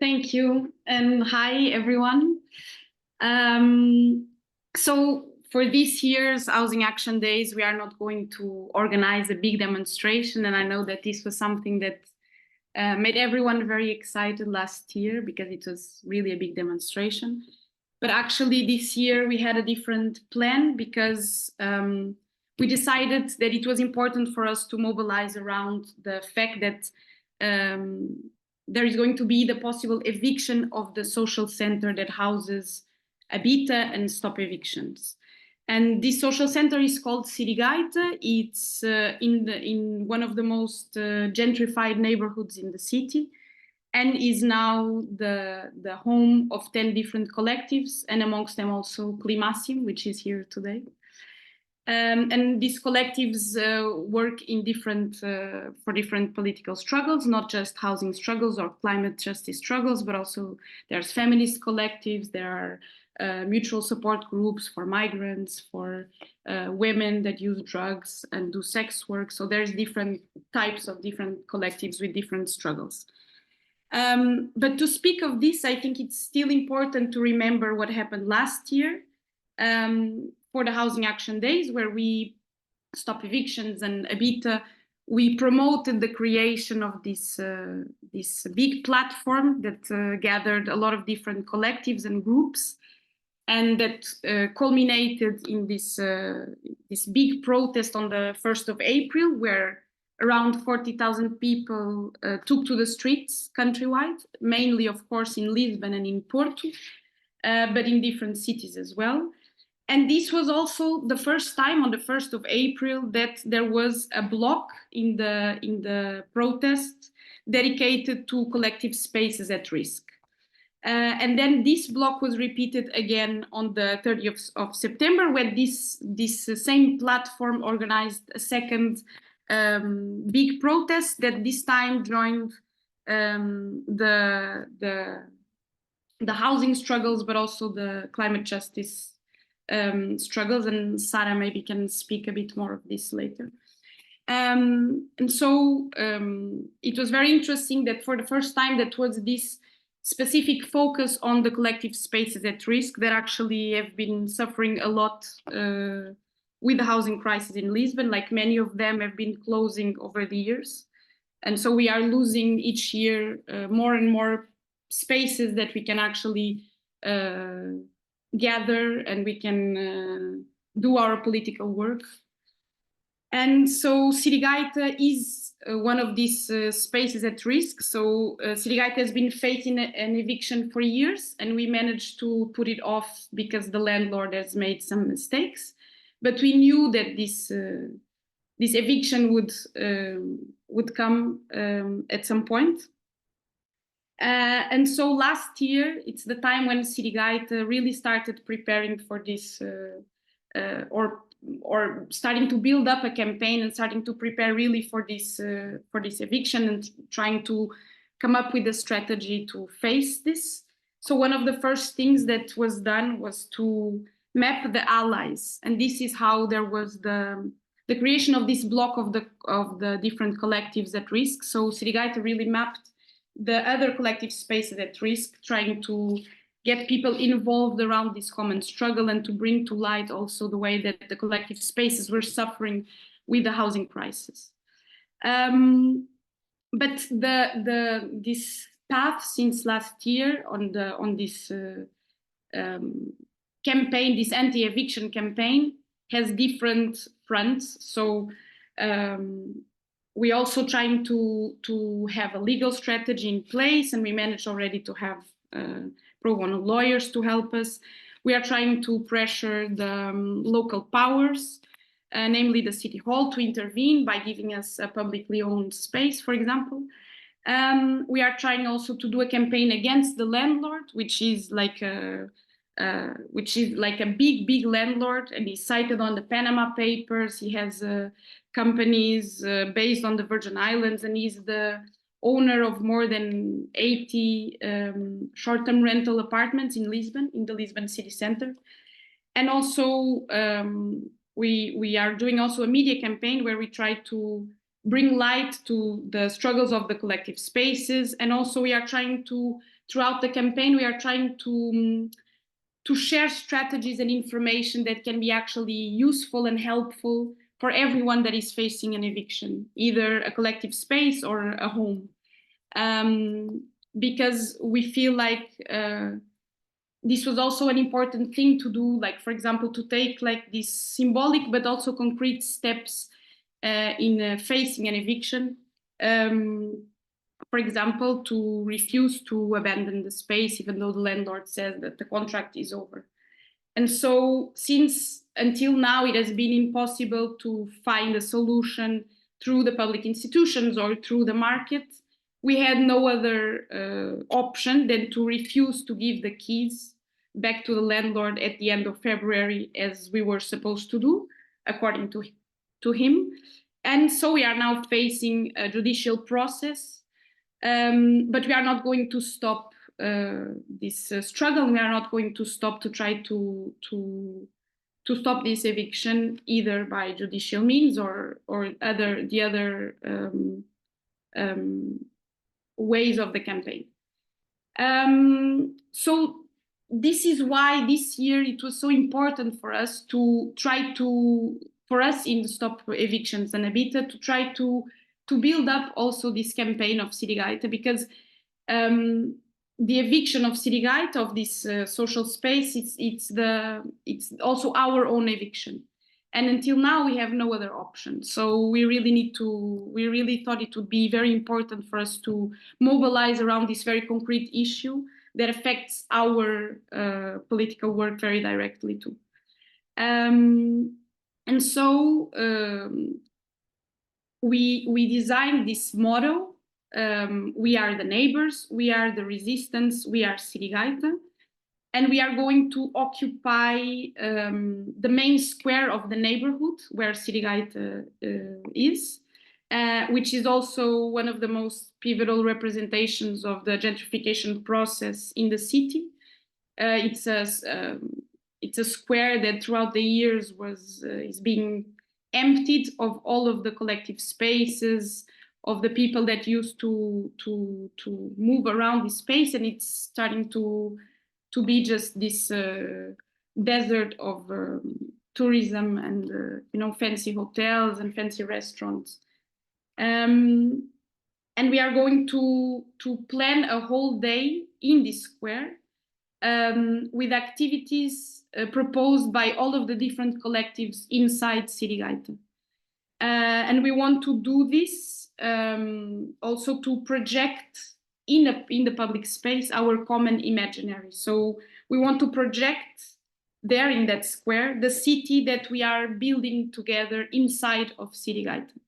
Thank you, and hi everyone. So for this year's Housing Action Days, we are not going to organize a big demonstration, and I know that this was something that made everyone very excited last year because it was really a big demonstration. But actually this year we had a different plan because we decided that it was important for us to mobilize around the fact that there is going to be the possible eviction of the social center that houses Habita and Stop Evictions. And this social center is called Sirigaita. It's in one of the most gentrified neighborhoods in the city, and is now the home of 10 different collectives, and amongst them also Climacium, which is here today. And these collectives work in for different political struggles, not just housing struggles or climate justice struggles, but also there's feminist collectives, there are mutual support groups for migrants, for women that use drugs and do sex work. So there's different types of different collectives with different struggles. But to speak of this, I think it's still important to remember what happened last year. For the Housing Action Days, where we Stop Evictions and Habita, we promoted the creation of this big platform that gathered a lot of different collectives and groups, and that culminated in this big protest on the 1st of April, where around 40,000 people took to the streets countrywide, mainly, of course, in Lisbon and in Porto, but in different cities as well. And this was also the first time on the 1st of April that there was a block in the protest dedicated to collective spaces at risk. And then this block was repeated again on the 30th of September, when this same platform organized a second big protest that this time joined the housing struggles, but also the climate justice struggles, and Sarah maybe can speak a bit more of this later. And so it was very interesting that for the first time that was this specific focus on the collective spaces at risk that actually have been suffering a lot with the housing crisis in Lisbon. Like, many of them have been closing over the years. And so we are losing each year more and more spaces that we can actually gather, and we can do our political work. And so Sirigaita is one of these spaces at risk. So Sirigaita has been facing an eviction for years, and we managed to put it off because the landlord has made some mistakes. But we knew that this eviction would come at some point. And so last year, it's the time when Sirigaita really started preparing for this, or starting to build up a campaign and starting to prepare really for this eviction, and trying to come up with a strategy to face this. So one of the first things that was done was to map the allies, and this is how there was the creation of this block of the different collectives at risk. So Sirigaita really mapped the other collective spaces at risk, trying to get people involved around this common struggle, and to bring to light also the way that the collective spaces were suffering with the housing crisis. But this path since last year on this campaign, this anti-eviction campaign, has different fronts. So we also trying to have a legal strategy in place, and we managed already to have pro bono lawyers to help us. We are trying to pressure the local powers, namely the city hall, to intervene by giving us a publicly owned space, for example. We are trying also to do a campaign against the landlord, which is like a big landlord, and he's cited on the Panama Papers. He has companies based on the Virgin Islands, and he's the owner of more than 80 short-term rental apartments in Lisbon, in the Lisbon city center. And also we are doing also a media campaign where we try to bring light to the struggles of the collective spaces, and also we are trying to throughout the campaign, we are trying to share strategies and information that can be actually useful and helpful for everyone that is facing an eviction, either a collective space or a home. Because we feel like this was also an important thing to do, like, for example, to take like these symbolic but also concrete steps in facing an eviction. For example, to refuse to abandon the space even though the landlord says that the contract is over. And so since until now it has been impossible to find a solution through the public institutions or through the market, we had no other option than to refuse to give the keys back to the landlord at the end of February, as we were supposed to do, according to him. And so we are now facing a judicial process, but we are not going to stop this struggle. We are not going to stop to try to stop this eviction, either by judicial means or the other ways of the campaign. So this is why this year it was so important for us to try to, for us in Stop Evictions and Habita, to try to build up also this campaign of Sirigaita, because the eviction of Sirigaita, of this social space, it's also our own eviction. And until now, we have no other option. So we really thought it would be very important for us to mobilize around this very concrete issue that affects our political work very directly too. And so we designed this motto: we are the neighbors, we are the resistance, we are Sirigaita. And we are going to occupy the main square of the neighborhood where Sirigaita is, which is also one of the most pivotal representations of the gentrification process in the city. It's a square that throughout the years is being emptied of all of the collective spaces, of the people that used to move around this space, and it's starting to be just this desert of tourism and fancy hotels and fancy restaurants. And we are going to plan a whole day in this square with activities proposed by all of the different collectives inside Sirigaita. And we want to do this also to project in the public space our common imaginary. So we want to project there in that square the city that we are building together inside of Sirigaita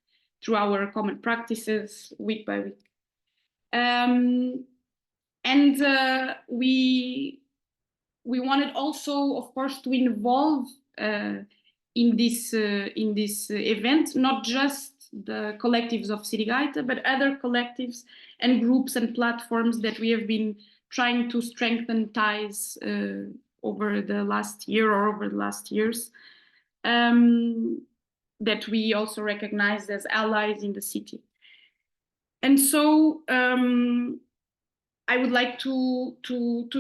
through our common practices week by week. And we wanted also, of course, to involve in this event not just the collectives of Sirigaita, but other collectives and groups and platforms that we have been trying to strengthen ties over the last year or over the last years, that we also recognize as allies in the city. And so I would like to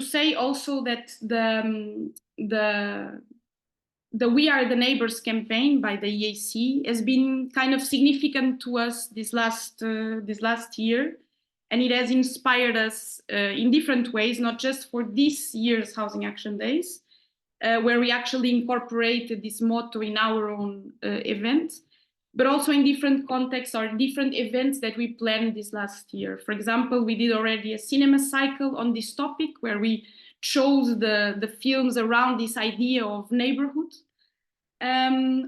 say also that the We Are the Neighbours campaign by the EAC has been kind of significant to us this last year, and it has inspired us in different ways, not just for this year's Housing Action Days, where we actually incorporated this motto in our own event, but also in different contexts or different events that we planned this last year. For example, we did already a cinema cycle on this topic where we chose the films around this idea of neighborhood.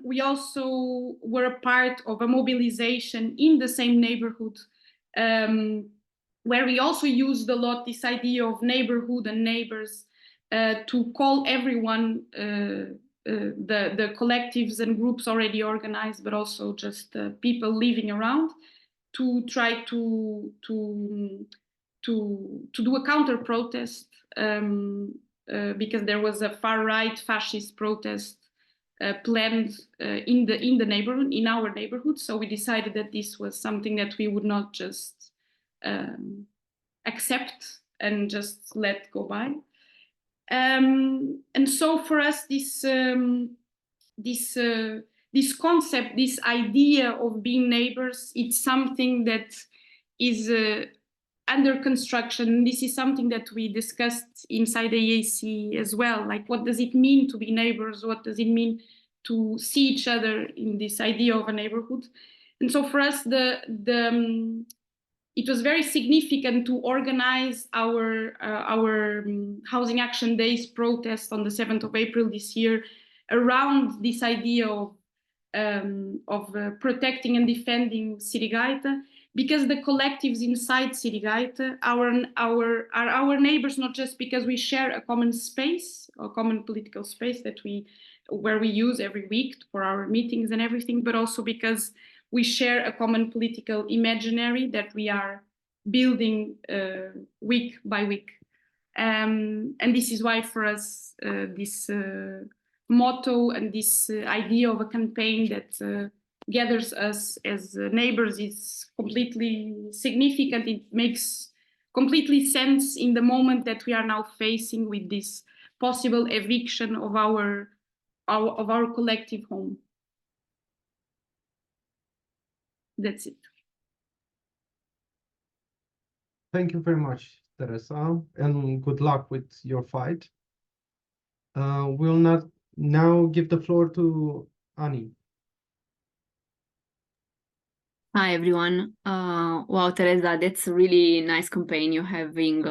We also were a part of a mobilization in the same neighborhood, where we also used a lot this idea of neighborhood and neighbors to call everyone, the collectives and groups already organized, but also just people living around, to try to do a counter protest, because there was a far right fascist protest planned in the neighborhood, in our neighborhood. So we decided that this was something that we would not just accept and just let go by. And so for us, this concept, this idea of being neighbors, it's something that is under construction. This is something that we discussed inside the EAC as well. Like, what does it mean to be neighbors? What does it mean to see each other in this idea of a neighborhood? And so for us, it was very significant to organize our Housing Action Days protest on the 7th of April this year around this idea of protecting and defending Sirigaita, because the collectives inside Sirigaita are our neighbors, not just because we share a common space, a common political space where we use every week for our meetings and everything, but also because we share a common political imaginary that we are building week by week. And this is why for us, this motto and this idea of a campaign that gathers us as neighbors is completely significant. It makes completely sense in the moment that we are now facing with this possible eviction of our collective home. That's it. Thank you very much, Teresa, and good luck with your fight. We'll not now give the floor to Ani. Hi, everyone. Wow, Teresa, that's a really nice campaign you're having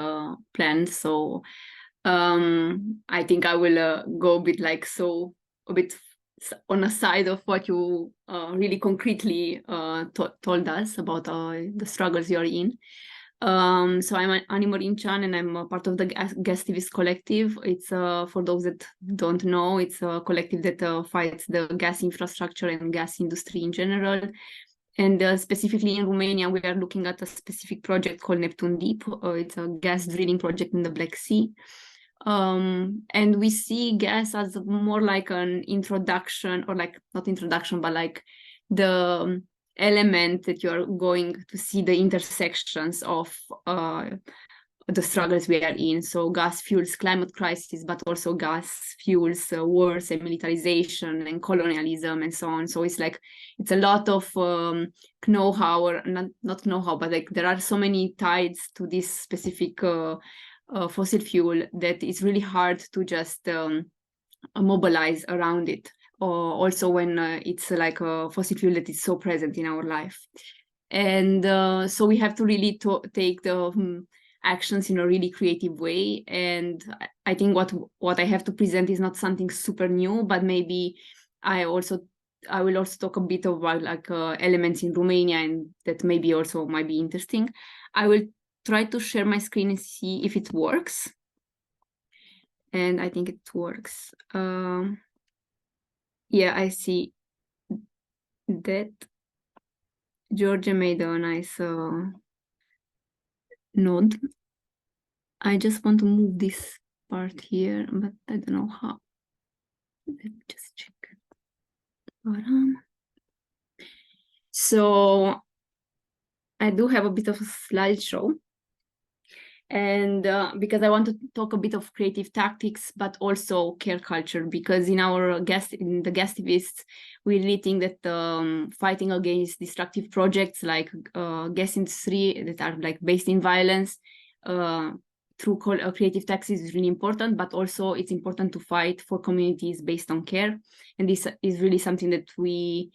planned. So I think I will go a bit on the side of what you really concretely told us about the struggles you're in. So I'm Ani Morinchan, and I'm a part of the Gastivis collective. It's for those that don't know, it's a collective that fights the gas infrastructure and gas industry in general. And specifically in Romania, we are looking at a specific project called Neptun Deep. It's a gas drilling project in the Black Sea. And we see gas as more like an introduction, or like not introduction, but like the element that you're going to see the intersections of the struggles we are in. So gas fuels climate crisis, but also gas fuels wars and militarization and colonialism and so on. So it's like, it's a lot of know-how, or not know-how, but like there are so many tides to this specific fossil fuel that it's really hard to just mobilize around it. Also when it's like a fossil fuel that is so present in our life. And so we have to really take the actions in a really creative way. And I think what I have to present is not something super new, but maybe I will also talk a bit about like elements in Romania, and that maybe also might be interesting. I will try to share my screen and see if it works. And I think it works. Yeah, I see that Georgia made a nice node. I just want to move this part here, but I don't know how. Let me just check. So I do have a bit of a slideshow. And because I want to talk a bit of creative tactics, but also care culture, because in the Gastivists, we really think that fighting against destructive projects like gas industry that are like based in violence through creative tactics is really important, but also it's important to fight for communities based on care. And this is really something that we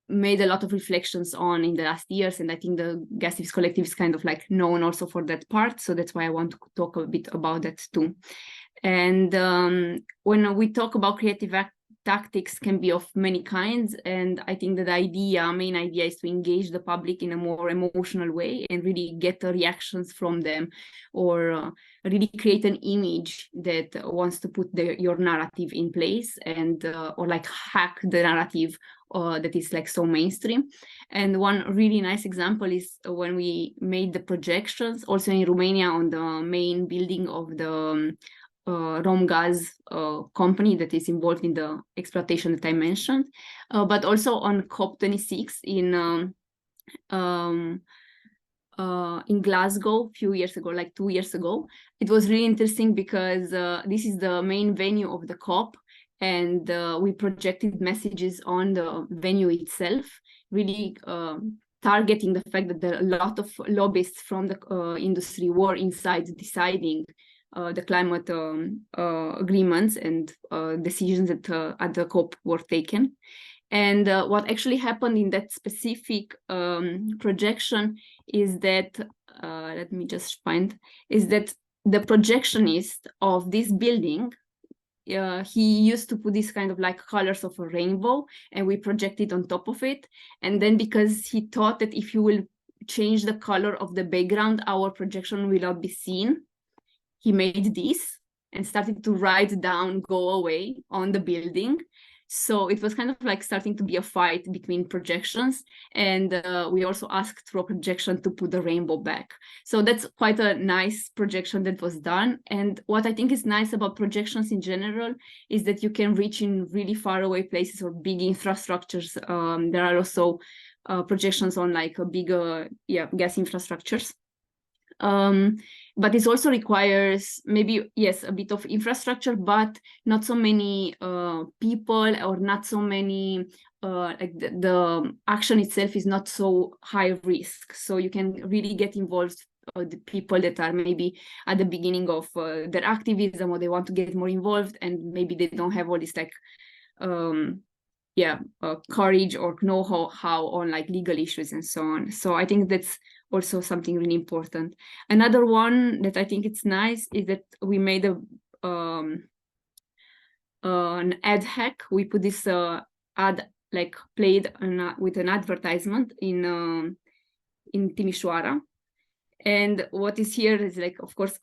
made a lot of reflections on in the last years, and I think the Gastivis collective is kind of like known also for that part, so that's why I want to talk a bit about that too. And when we talk about creative tactics can be of many kinds, and I think that the main idea is to engage the public in a more emotional way and really get the reactions from them, or really create an image that wants to put your narrative in place, and or like hack the narrative that is like so mainstream. And one really nice example is when we made the projections also in Romania on the main building of the Romgaz company that is involved in the exploitation that I mentioned, but also on COP26 in in Glasgow a few years ago, like 2 years ago. It was really interesting because this is the main venue of the COP, and we projected messages on the venue itself, really targeting the fact that there are a lot of lobbyists from the industry were inside deciding the climate agreements and decisions that at the COP were taken. And what actually happened in that specific projection is that, let me just find, is that the projectionist of this building, he used to put this kind of like colors of a rainbow, and we projected on top of it. And then because he thought that if you will change the color of the background, our projection will not be seen, he made this and started to write down "go away" on the building. So it was kind of like starting to be a fight between projections, and we also asked through a projection to put the rainbow back. So that's quite a nice projection that was done. And what I think is nice about projections in general is that you can reach in really far away places or big infrastructures. There are also projections on like a bigger gas infrastructures. But it also requires maybe, yes, a bit of infrastructure, but not so many people, or not so many, like the action itself is not so high risk. So you can really get involved, the people that are maybe at the beginning of their activism, or they want to get more involved, and maybe they don't have all this like, courage or know-how on like legal issues and so on. So I think that's also something really important. Another one that I think it's nice is that we made an ad hack. We put this ad, like played with an advertisement in Timișoara. And what is here is like, of course,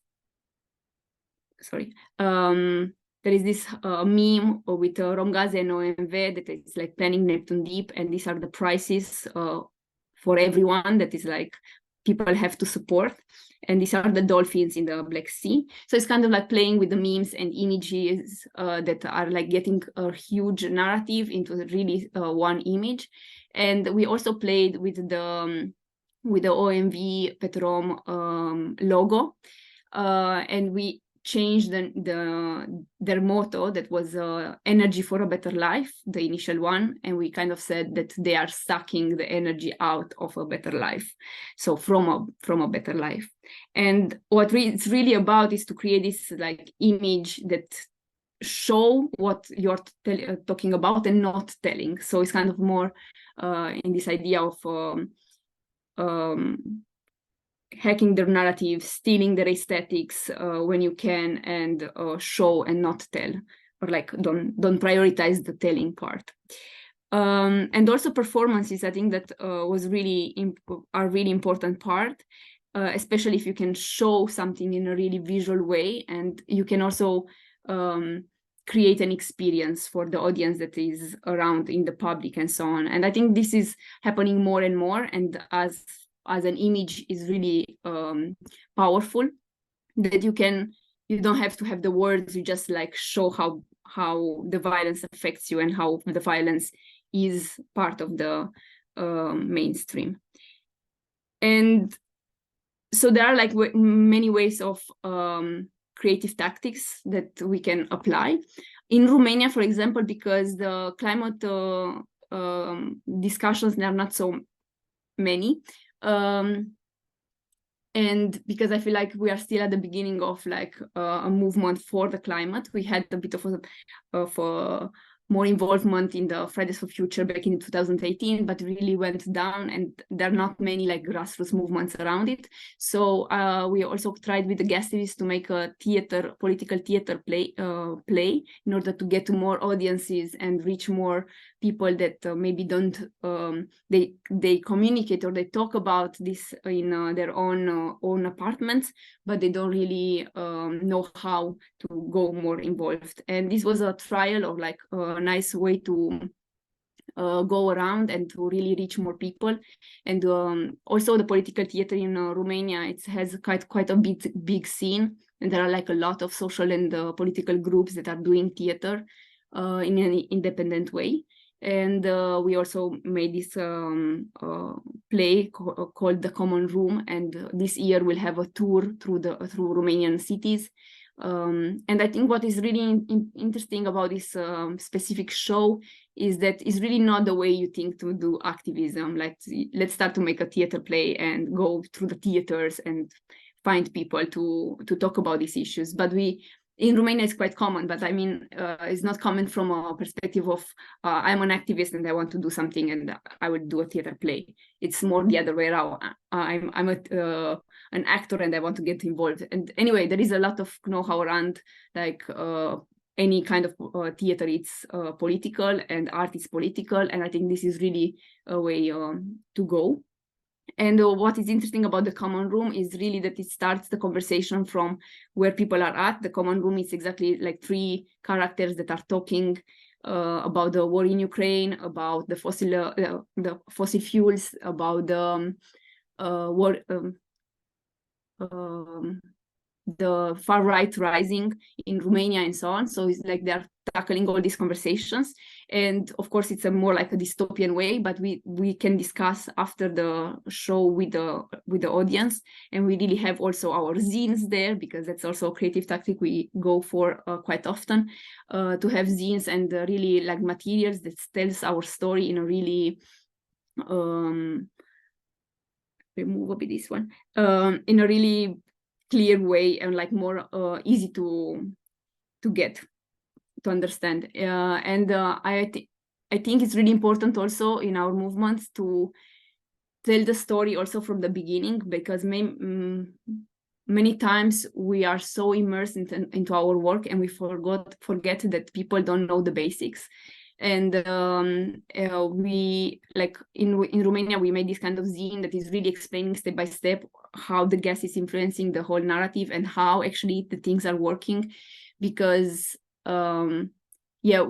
sorry, there is this meme with Romgaz and OMV that is like planning Neptune Deep, and these are the prices for everyone that is like people have to support, and these are the dolphins in the Black Sea. So it's kind of like playing with the memes and images that are like getting a huge narrative into really one image. And we also played with the OMV Petrom logo, and we changed their motto that was energy for a better life, the initial one, and we kind of said that they are sucking the energy out of a better life, so from a better life. And what it's really about is to create this like image that show what you're talking about and not telling. So it's kind of more in this idea of hacking their narrative, stealing their aesthetics when you can, and show and not tell, or like don't prioritize the telling part. And also performances, I think that was really a really important part, especially if you can show something in a really visual way, and you can also create an experience for the audience that is around in the public and so on. And I think this is happening more and more, and as an image is really powerful, that you don't have to have the words, you just like show how the violence affects you and how the violence is part of the mainstream. And so there are like many ways of creative tactics that we can apply. In Romania, for example, because the climate discussions, there are not so many, and because I feel like we are still at the beginning of like a movement for the climate. We had a bit of more involvement in the Fridays for Future back in 2018, but really went down, and there are not many like grassroots movements around it. So we also tried with the Gastivists to make a political theater play in order to get to more audiences and reach more people that maybe don't, they communicate or they talk about this in their own apartments, but they don't really know how to go more involved. And this was a trial of like a nice way to go around and to really reach more people. And also the political theater in Romania, it has quite a big scene, and there are like a lot of social and political groups that are doing theater in an independent way. And we also made this play called The Common Room, and this year we'll have a tour through Romanian cities. And I think what is really interesting about this specific show is that it's really not the way you think to do activism. Like, let's start to make a theater play and go through the theaters and find people to talk about these issues. But in Romania, it's quite common, but I mean, it's not common from a perspective of I'm an activist and I want to do something and I will do a theater play. It's more the other way around. I'm an actor and I want to get involved. And anyway, there is a lot of know-how around, like any kind of theater. It's political and art is political, and I think this is really a way to go. And what is interesting about the common room is really that it starts the conversation from where people are at. The common room is exactly like 3 characters that are talking about the war in Ukraine, about the fossil fuels, about the war, the far right rising in Romania and so on. So it's like they're tackling all these conversations. And of course, it's a more like a dystopian way, but we can discuss after the show with the audience. And we really have also our zines there, because that's also a creative tactic we go for quite often, to have zines and really like materials that tells our story in a really remove a bit this one, in a really clear way and like more easy to get, to understand. And I think it's really important also in our movements to tell the story also from the beginning, because many times we are so immersed into our work and we forget that people don't know the basics. And we, like in Romania, we made this kind of zine that is really explaining step by step how the gas is influencing the whole narrative and how actually the things are working. Because yeah,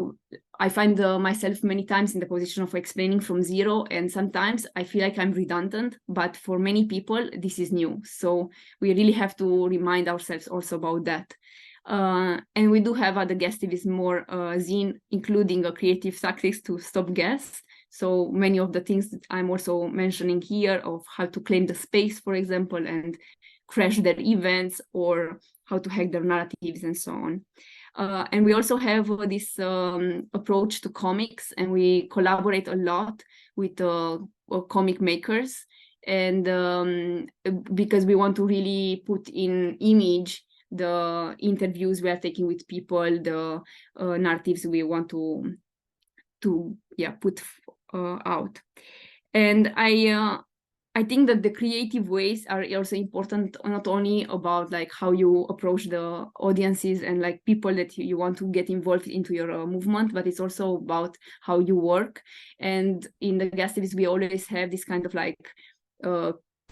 I find myself many times in the position of explaining from zero, and sometimes I feel like I'm redundant, but for many people this is new. So we really have to remind ourselves also about that. And we do have other gas activists more zine, including a creative tactics to stop gas. So many of the things that I'm also mentioning here, of how to claim the space, for example, and crash their events, or how to hack their narratives and so on. And we also have this approach to comics, and we collaborate a lot with comic makers, and because we want to really put in image the interviews we are taking with people, the narratives we want to put out. And I think that the creative ways are also important, not only about like how you approach the audiences and like people that you want to get involved into your movement, but it's also about how you work. And in the gas activists, we always have this kind of like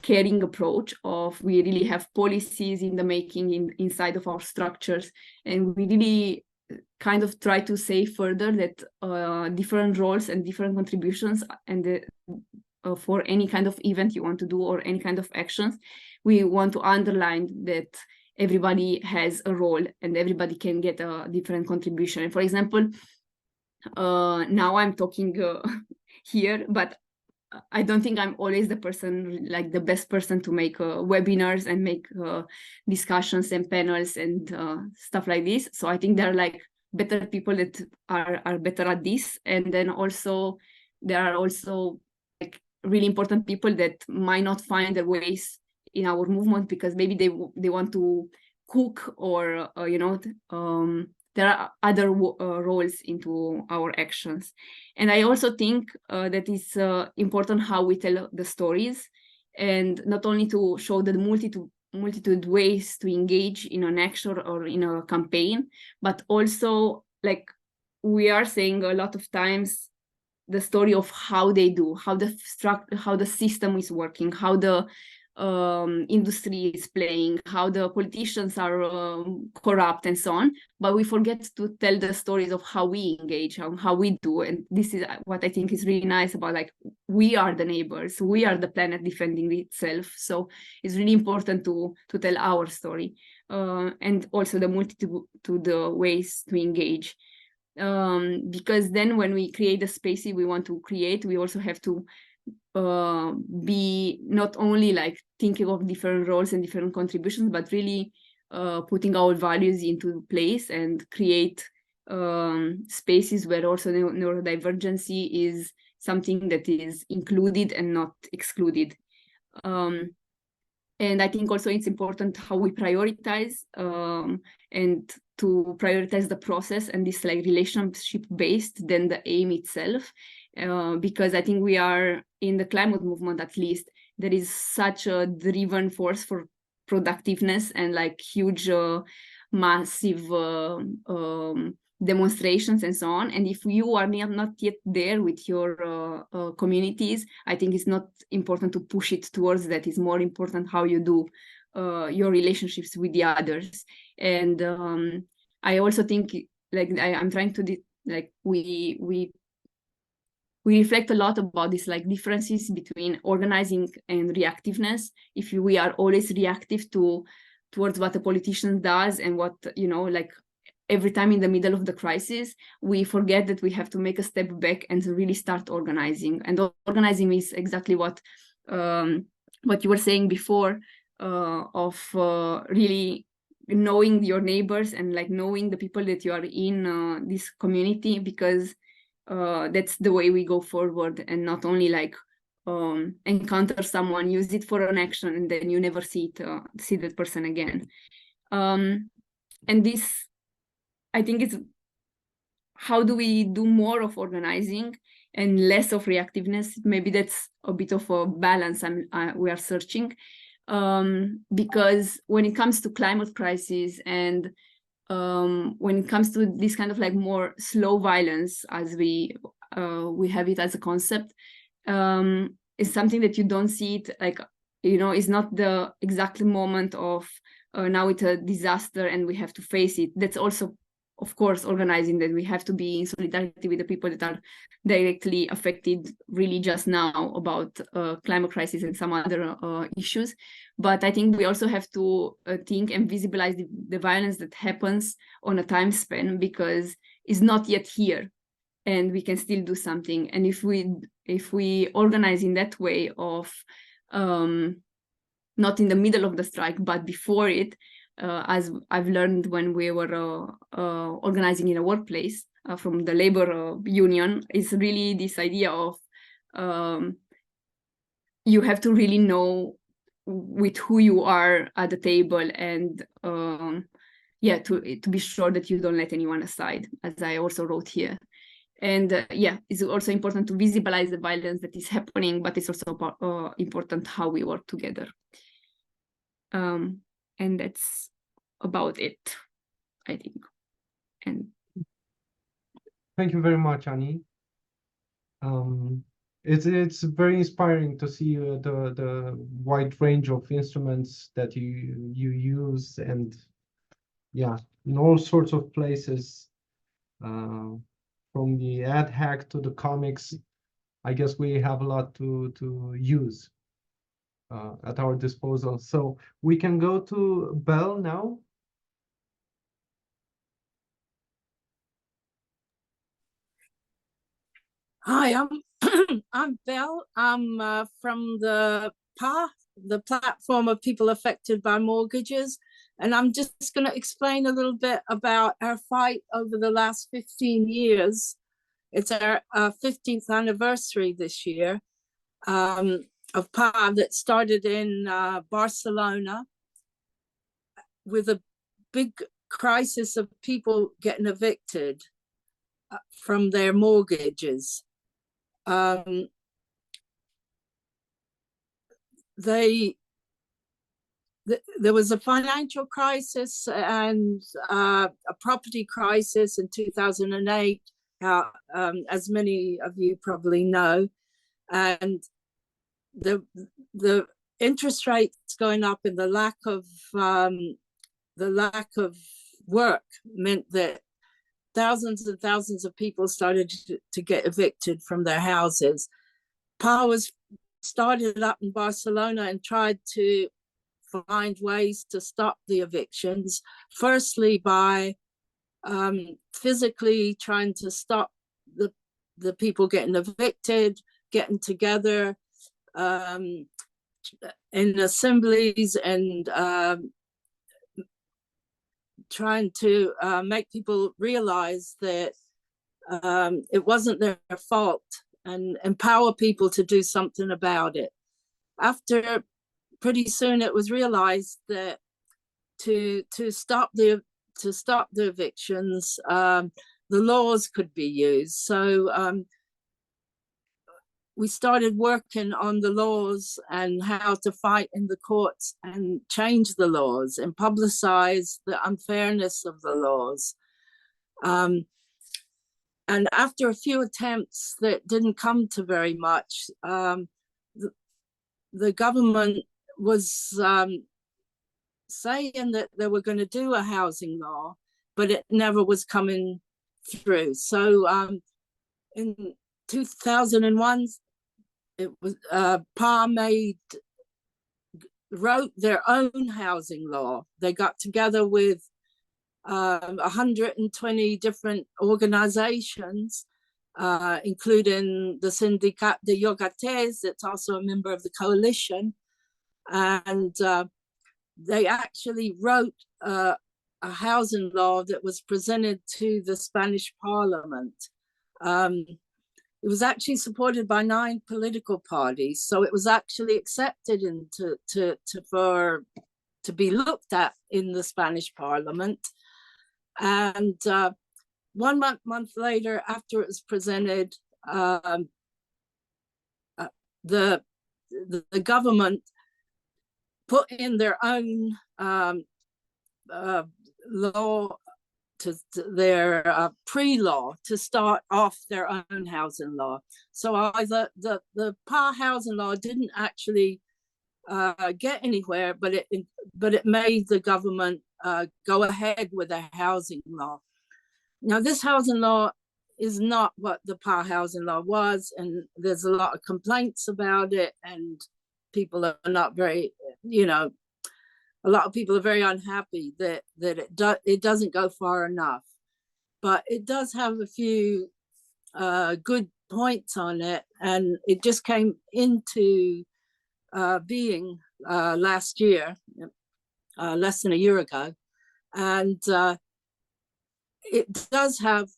caring approach of, we really have policies in the making inside of our structures, and we really kind of try to say further that different roles and different contributions, and for any kind of event you want to do or any kind of actions, we want to underline that everybody has a role and everybody can get a different contribution. And for example, now I'm talking here, but I don't think I'm always the person, like the best person to make webinars and make discussions and panels and stuff like this. So I think there are like better people that are better at this. And then also there are also like really important people that might not find their ways in our movement because maybe they want to cook, or there are other roles into our actions. And I also think that it's important how we tell the stories, and not only to show the multitude ways to engage in an action or in a campaign, but also like we are saying a lot of times the story of how they do, how the system is working, how the industry is playing, how the politicians are corrupt and so on, but we forget to tell the stories of how we engage, how we do. And this is what I think is really nice about, like, we are the neighbors, we are the planet defending itself. So it's really important to tell our story, and also the multitude ways to engage. because then when we create the spaces we want to create, we also have to be not only like thinking of different roles and different contributions, but really putting our values into place and create spaces where also neurodivergency is something that is included and not excluded. And I think also it's important how we prioritize and to prioritize the process and this like relationship based than the aim itself. Because I think we are in the climate movement, at least, there is such a driven force for productiveness and like huge, massive demonstrations and so on. And if you are not yet there with your communities, I think it's not important to push it towards that. It's more important how you do your relationships with the others. And I also think like I'm trying to like we reflect a lot about this like differences between organizing and reactiveness. If we are always reactive towards what a politician does and what, you know, like every time in the middle of the crisis, we forget that we have to make a step back and really start organizing. And organizing is exactly what you were saying before, of really knowing your neighbors and like knowing the people that you are in this community, because that's the way we go forward, and not only like encounter someone, use it for an action, and then you never see that person again. And this, I think, it's how do we do more of organizing and less of reactiveness? Maybe that's a bit of a balance we are searching, because when it comes to climate crisis and when it comes to this kind of like more slow violence, as we have it as a concept, it's something that you don't see it like, you know, it's not the exact moment of now it's a disaster and we have to face it. That's also, of course, organizing, that we have to be in solidarity with the people that are directly affected really just now about climate crisis and some other issues. But I think we also have to think and visualize the violence that happens on a time span, because it's not yet here and we can still do something. And if we organize in that way of not in the middle of the strike, but before it, as I've learned when we were organizing in a workplace from the labor union, is really this idea of you have to really know with who you are at the table, and yeah, to be sure that you don't let anyone aside, as I also wrote here. And yeah, it's also important to visualize the violence that is happening, but it's also important how we work together. And that's about it, I think. And thank you very much, Annie. It's very inspiring to see the wide range of instruments that you use, and yeah, in all sorts of places, from the ad hack to the comics. I guess we have a lot to use at our disposal. So we can go to Belle now. Hi, I'm Belle. I'm from the PA, the platform of people affected by mortgages. And I'm just going to explain a little bit about our fight over the last 15 years. It's our 15th anniversary this year of PA, that started in Barcelona with a big crisis of people getting evicted from their mortgages. There was a financial crisis and a property crisis in 2008, as many of you probably know, and the interest rates going up and the lack of work meant that thousands and thousands of people started to get evicted from their houses. PA was started up in Barcelona and tried to find ways to stop the evictions, firstly by physically trying to stop the people getting evicted, getting together in assemblies and trying to make people realize that it wasn't their fault and empower people to do something about it. After pretty soon it was realized that to stop the evictions, the laws could be used. So we started working on the laws and how to fight in the courts and change the laws and publicize the unfairness of the laws. And after a few attempts that didn't come to very much, the government was saying that they were going to do a housing law, but it never was coming through. So in 2001, it was Mamede wrote their own housing law. They got together with 120 different organizations, including the Sirigaita de Yogates, that's also a member of the coalition. And they actually wrote a housing law that was presented to the Spanish Parliament. It was actually supported by 9 political parties, so it was actually accepted to be looked at in the Spanish Parliament. And 1 month later, after it was presented, the government put in their own law, to their pre-law, to start off their own housing law. So the PA housing law didn't actually get anywhere, but it made the government go ahead with a housing law. Now, this housing law is not what the PA housing law was, and there's a lot of complaints about it, and people are not very, a lot of people are very unhappy that it doesn't go far enough. But it does have a few good points on it, and it just came into being last year, less than a year ago. And it does have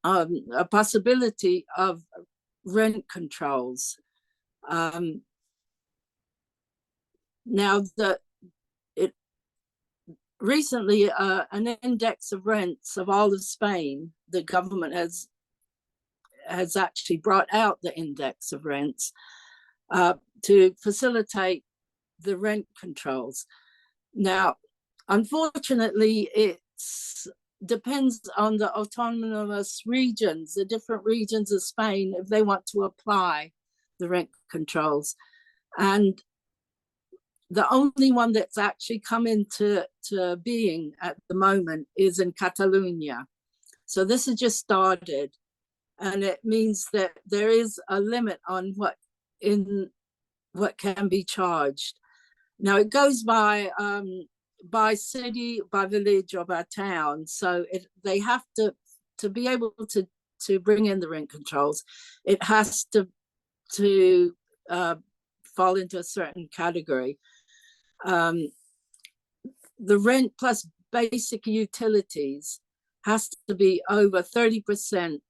a possibility of rent controls. Now, recently an index of rents of all of Spain, the government has actually brought out the index of rents to facilitate the rent controls. Now, unfortunately, it depends on the autonomous regions, the different regions of Spain, if they want to apply the rent controls. And the only one that's actually come into being at the moment is in Catalonia. So this has just started, and it means that there is a limit on what can be charged. Now, it goes by city, by village, or by town. So they have to be able to bring in the rent controls. It has to fall into a certain category. The rent plus basic utilities has to be over 30%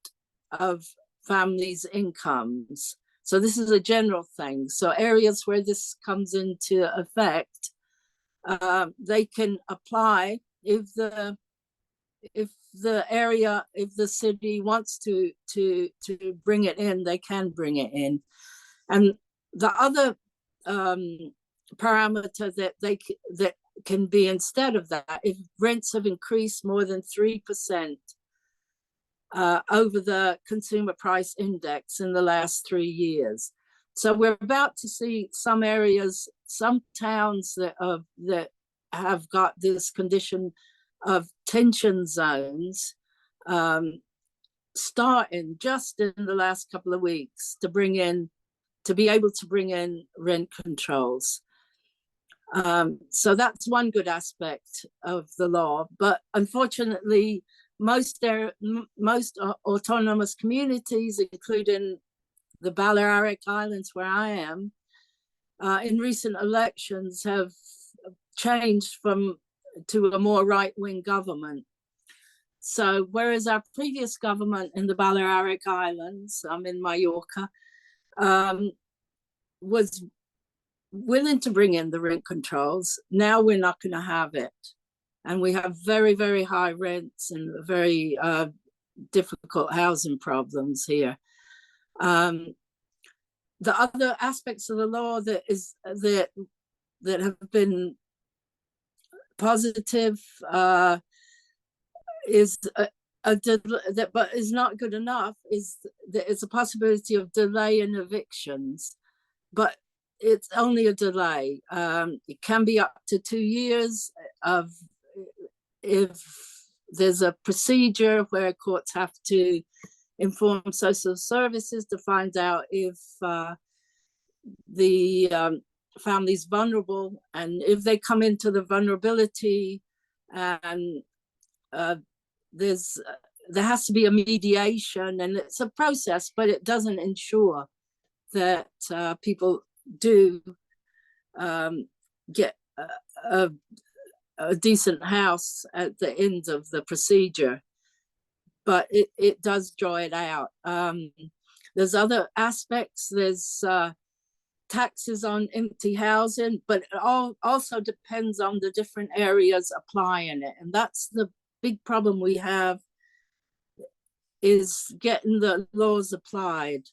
of families' incomes. So this is a general thing. So areas where this comes into effect, they can apply if the city wants to bring it in, they can bring it in. And the other parameter that can be instead of that, if rents have increased more than 3% over the consumer price index in the last 3 years. So we're about to see some areas, some towns that have got this condition of tension zones starting just in the last couple of weeks to be able to bring in rent controls. So that's one good aspect of the law. But unfortunately, most autonomous communities, including the Balearic Islands where I am, in recent elections have changed to a more right-wing government. So whereas our previous government in the Balearic Islands, I'm in Mallorca, was willing to bring in the rent controls, now we're not going to have it. And we have very, very high rents and very difficult housing problems here. The other aspects of the law that have been positive is but is not good enough, is that it's a possibility of delay in evictions, but it's only a delay. It can be up to 2 years if there's a procedure where courts have to inform social services to find out if the family's vulnerable, and if they come into the vulnerability, and there has to be a mediation, and it's a process, but it doesn't ensure that people do get a decent house at the end of the procedure. But it does draw it out. There's other aspects. There's taxes on empty housing, but it also depends on the different areas applying it. And that's the big problem we have, is getting the laws applied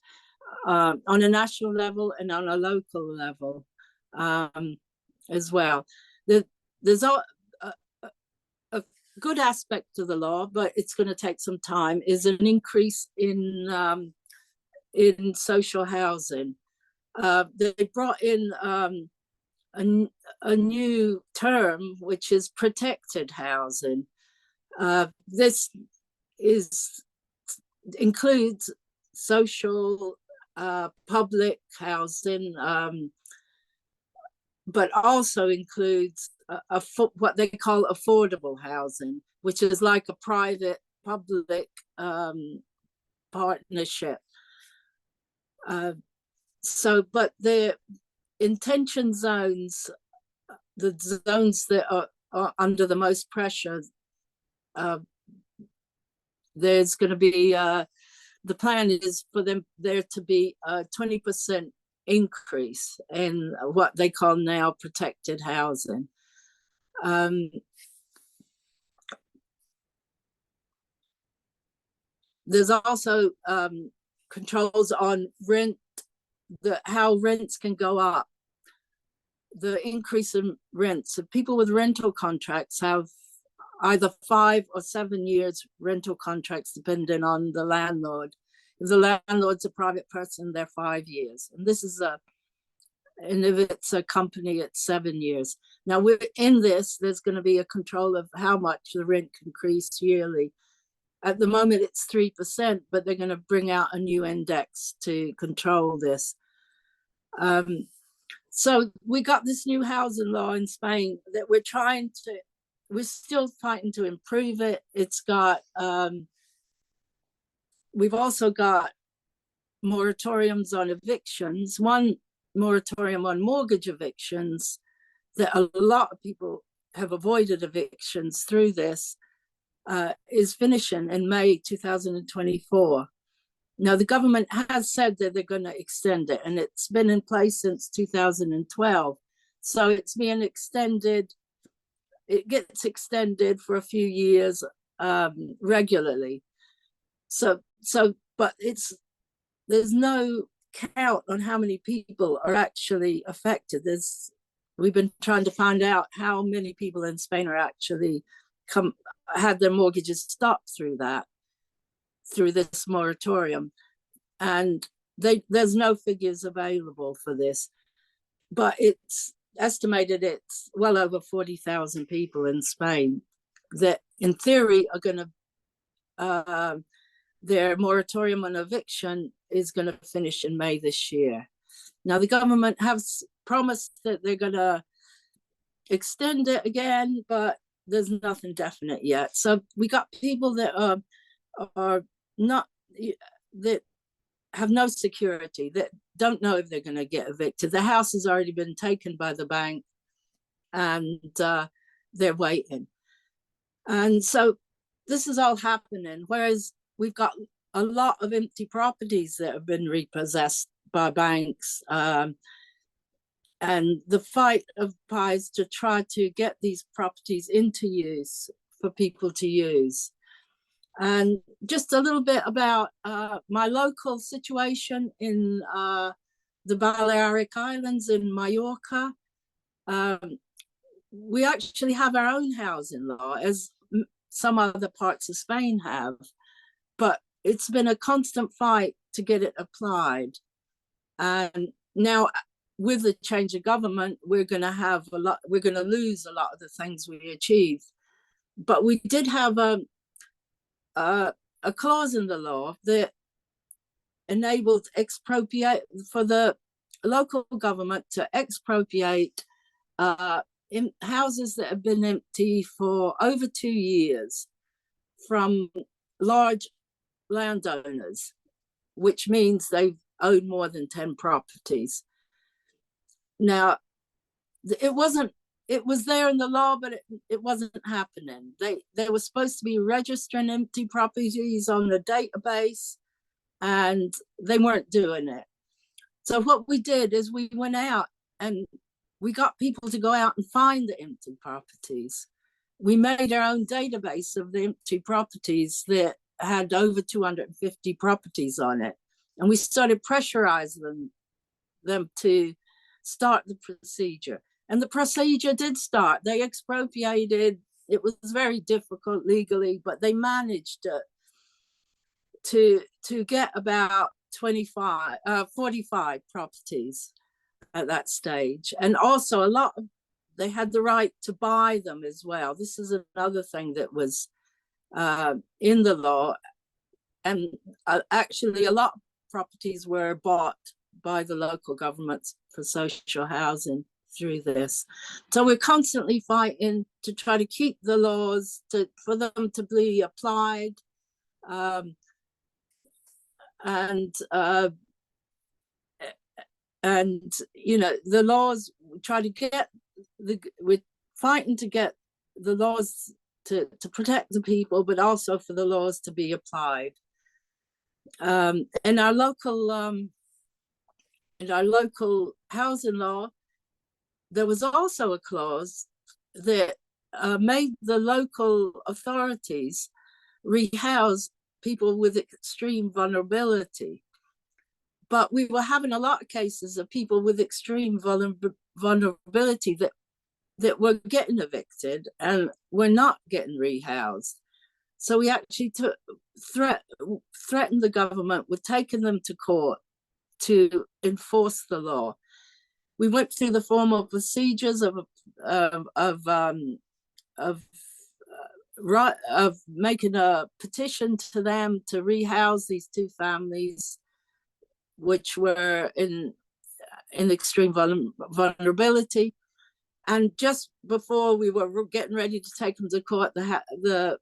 on a national level and on a local level as well. There's a good aspect to the law, but it's going to take some time, is an increase in social housing. They brought in a new term, which is protected housing. This includes social public housing, but also includes what they call affordable housing, which is like a private public partnership. But the intention zones, the zones that are under the most pressure, there's going to be, the plan is for there to be a 20% increase in what they call now protected housing. There's also controls on rent, how rents can go up, the increase in rents. So people with rental contracts have either 5 or 7 years rental contracts, depending on the landlord. If the landlord's a private person, they're 5 years. And this is and if it's a company, it's 7 years. Now within this, there's going to be a control of how much the rent can increase yearly. At the moment, it's 3%, but they're going to bring out a new index to control this. So we got this new housing law in Spain that we're still fighting to improve it. It's got, we've also got moratoriums on evictions. One moratorium on mortgage evictions, that a lot of people have avoided evictions through this, is finishing in May 2024. Now, the government has said that they're going to extend it, and it's been in place since 2012. So it's being extended. It gets extended for a few years regularly. But there's no count on how many people are actually affected. We've been trying to find out how many people in Spain are actually had their mortgages stopped through this moratorium, and there's no figures available for this, but it's estimated it's well over 40,000 people in Spain that in theory are going to their moratorium on eviction is going to finish in May this year. Now the government has promised that they're going to extend it again, but there's nothing definite yet. So we got people that are not, that have no security, that don't know if they're going to get evicted. The house has already been taken by the bank, and they're waiting. And so this is all happening, whereas we've got a lot of empty properties that have been repossessed by banks. And the fight of pies to try to get these properties into use for people to use. And just a little bit about my local situation in the Balearic Islands in Mallorca. We actually have our own housing law, as some other parts of Spain have, but it's been a constant fight to get it applied. And now, with the change of government, we're going to lose a lot of the things we achieved. But we did have a clause in the law that enabled for the local government to expropriate in houses that have been empty for over 2 years from large landowners, which means they've owned more than 10 properties. Now, it was there in the law, but it wasn't happening. They were supposed to be registering empty properties on the database, and they weren't doing it. So what we did is we went out and we got people to go out and find the empty properties. We made our own database of the empty properties that had over 250 properties on it. And we started pressurizing them to start the procedure. And the procedure did start. They expropriated. It was very difficult legally, but they managed to get about 45 properties at that stage. And also they had the right to buy them as well. This is another thing that was in the law. And actually a lot of properties were bought by the local governments for social housing through this. So we're constantly fighting to try to keep the laws, for them to be applied. And you know, the laws, we're fighting to get the laws to protect the people, but also for the laws to be applied. In our local housing law, there was also a clause that made the local authorities rehouse people with extreme vulnerability. But we were having a lot of cases of people with extreme vulnerability that were getting evicted and were not getting rehoused. So we actually threatened the government with taking them to court to enforce the law. We went through the formal procedures of making a petition to them to rehouse these two families, which were in extreme vulnerability. And just before we were getting ready to take them to court, the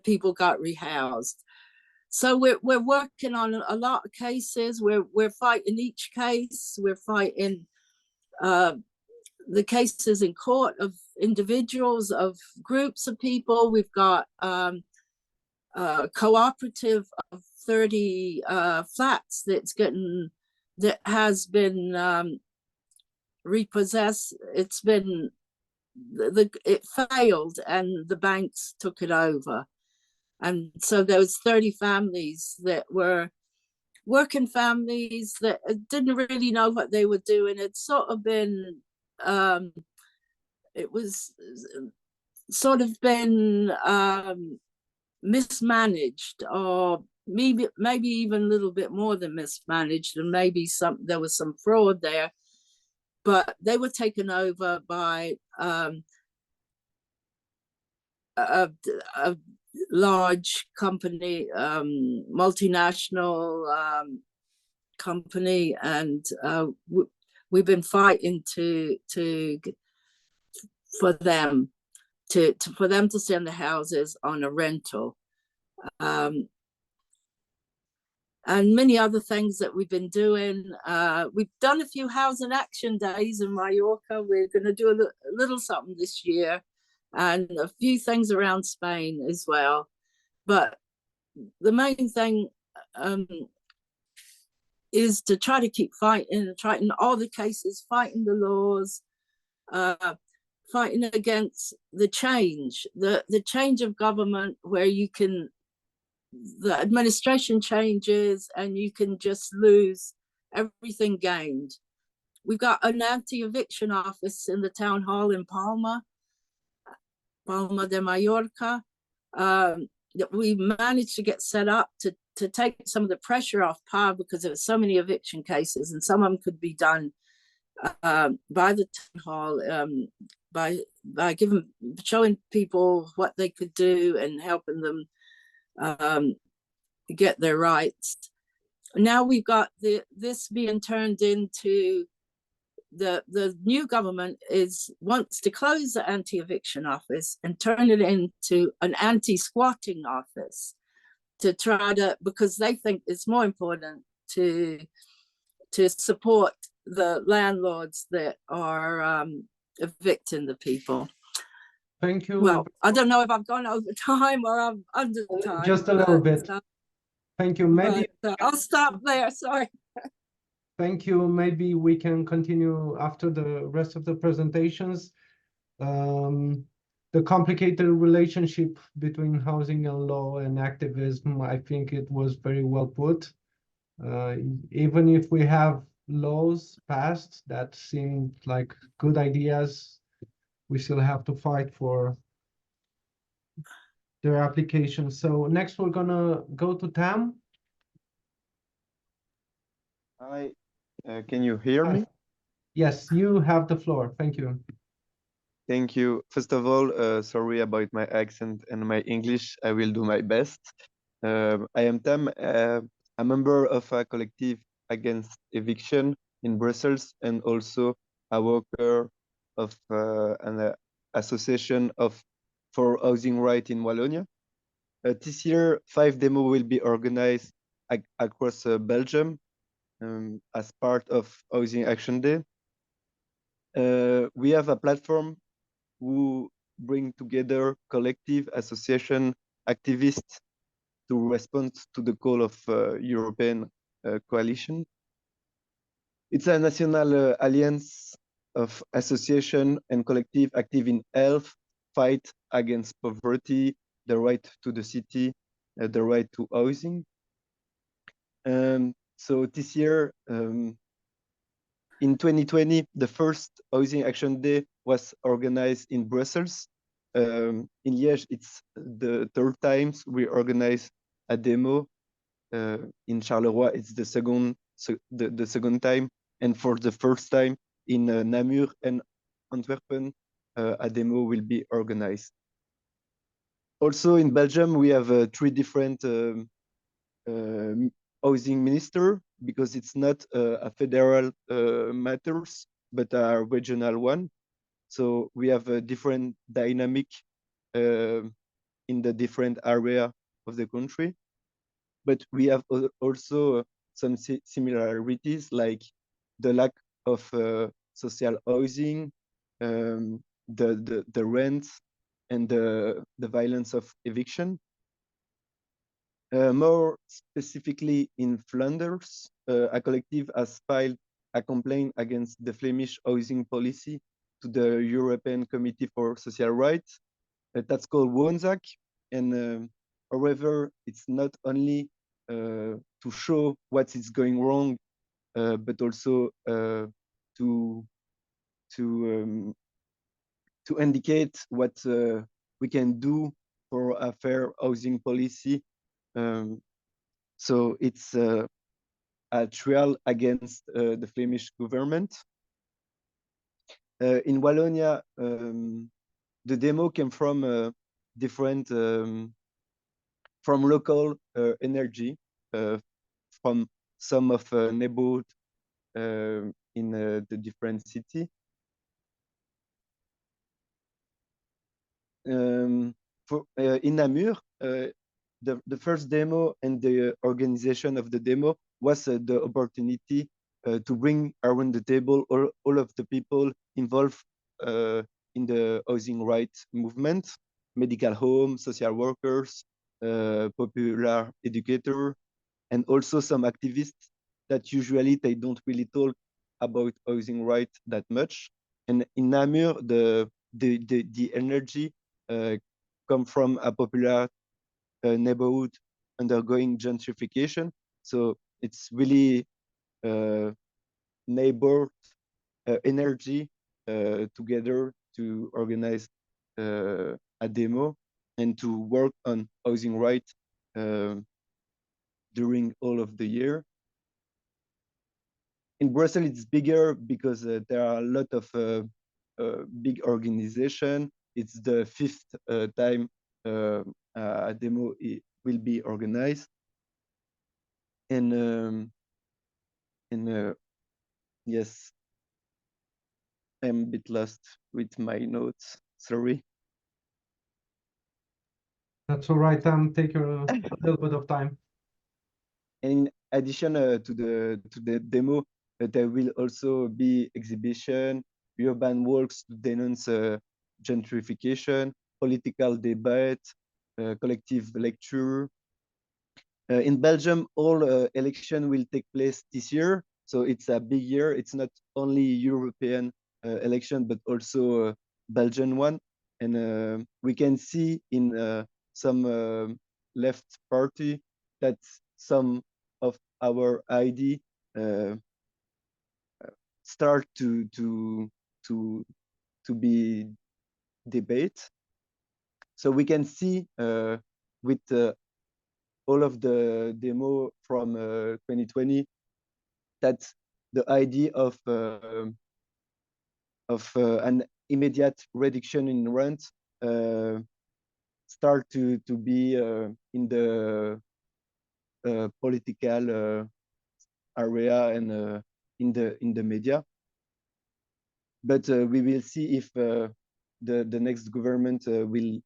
people got rehoused. So we're working on a lot of cases. We're fighting each case. We're fighting the cases in court of individuals, of groups of people. We've got a cooperative of 30 flats that has been repossessed. It failed and the banks took it over. And so there was 30 families that were working families that didn't really know what they were doing. It's sort of been, it was sort of been mismanaged, or maybe even a little bit more than mismanaged, and maybe there was some fraud there. But they were taken over by a large company, multinational company, and we've been fighting to for them for them to send the houses on a rental. And many other things that we've been doing. We've done a few housing action days in Mallorca. We're going to do a little something this year, and a few things around Spain as well. But the main thing is to try to keep fighting, in all the cases, fighting the laws, fighting against the change of government, where the administration changes and you can just lose everything gained. We've got an anti-eviction office in the town hall in Palma de Mallorca, that we managed to get set up to take some of the pressure off PA, because there were so many eviction cases, and some of them could be done by the town hall, by showing people what they could do and helping them get their rights. Now we've got this being turned into the new government wants to close the anti-eviction office and turn it into an anti-squatting office, to try to, because they think it's more important to support the landlords that are evicting the people. Thank you. Well, I don't know if I've gone over time or I'm under time. Just a little bit. Thank you. Maybe I'll stop there. Sorry. Thank you. Maybe we can continue after the rest of the presentations. The complicated relationship between housing and law and activism, I think it was very well put. Even if we have laws passed that seem like good ideas, we still have to fight for their application. So next we're gonna go to Tam. Hi, can you hear me? Yes, you have the floor. Thank you. Thank you. First of all, sorry about my accent and my English. I will do my best. I am Tam, a member of a collective against eviction in Brussels, and also a worker of an association for housing right in Wallonia. This year, 5 demos will be organized across Belgium as part of Housing Action Day. We have a platform who bring together collective association activists to respond to the call of European coalition. It's a national alliance of association and collective active in health, fight against poverty, the right to the city, the right to housing. So this year, in 2020, the first Housing Action Day was organized in Brussels. In Liège, it's the 3rd time we organize a demo. In Charleroi, it's the second time, and for the first time in Namur and Antwerpen, a demo will be organized. Also in Belgium, we have 3 different housing minister, because it's not a federal matters, but a regional one. So we have a different dynamic in the different area of the country. But we have also some similarities, like the lack of social housing, the rent, and the violence of eviction. More specifically in Flanders, a collective has filed a complaint against the Flemish housing policy to the European Committee for Social Rights. That's called Woonzak. And however, it's not only to show what is going wrong, but also to indicate what we can do for a fair housing policy. So it's a trial against the Flemish government. In Wallonia, the demo came from different, from local energy, from some of neighborhood in the different city. In Namur, the first demo and the organization of the demo was the opportunity to bring around the table all of the people involved in the housing rights movement, medical home, social workers, popular educator, and also some activists that usually they don't really talk about housing rights that much. And in Namur, the energy come from a popular neighborhood undergoing gentrification. So it's really neighbor energy together to organize a demo and to work on housing rights during all of the year. In Brussels, it's bigger because there are a lot of big organization. It's the fifth time a demo will be organized. And yes, I'm a bit lost with my notes. Sorry. That's all right, take a little bit of time. And in addition to the demo, there will also be exhibition, urban walks to denounce gentrification, political debate, collective lecture. In Belgium, all election will take place this year, so it's a big year. It's not only European election, but also Belgian one. And we can see in some left party that some of our ID start to be debate. So we can see with all of the demo from 2020 that the idea of an immediate reduction in rent start to be in the political area and in the media. But we will see if the next government will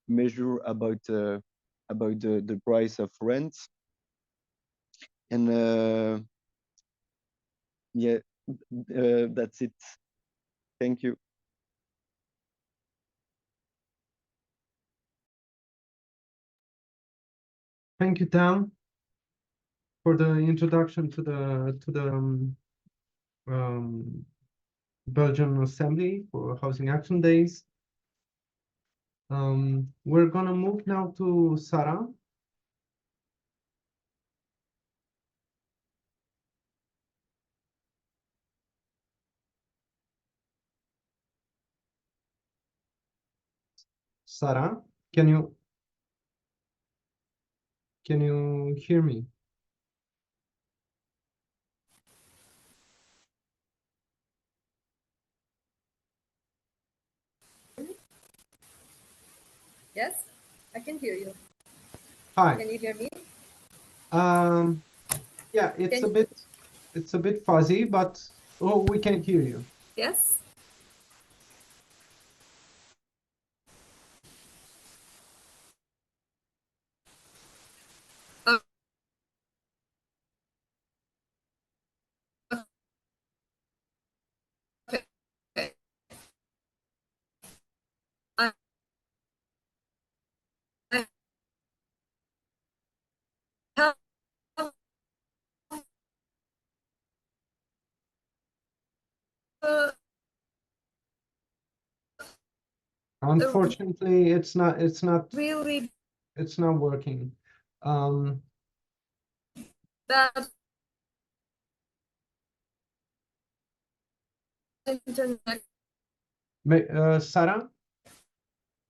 measure about the price of rent. And yeah, that's it. Thank you. Thank you, Tam, for the introduction to the Belgian Assembly for Housing Action Days. We're gonna move now to Sarah. Sarah, can you hear me? Yes, I can hear you. Hi. Can you hear me? Yeah, it's a bit fuzzy, but we can hear you. Yes. Okay. I have Unfortunately, it's not really working. bad internet. Sarah,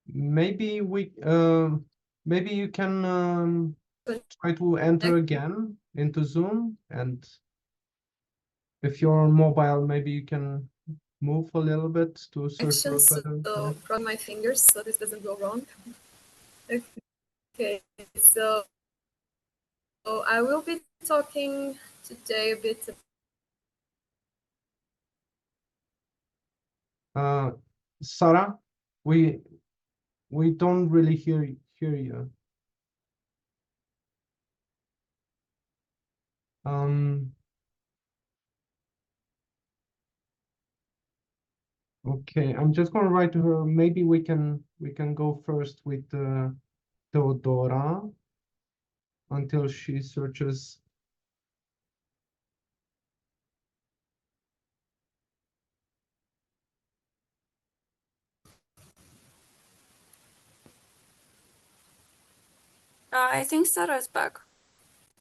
maybe you can try to enter again into Zoom, and if you're on mobile, maybe you can move a little bit to search for a Actions, better so cross my fingers so this doesn't go wrong. Okay, so I will be talking today a bit. Sarah, We don't really hear you. Okay, I'm just gonna write to her. Maybe we can go first with Teodora until she searches. I think Sarah is back.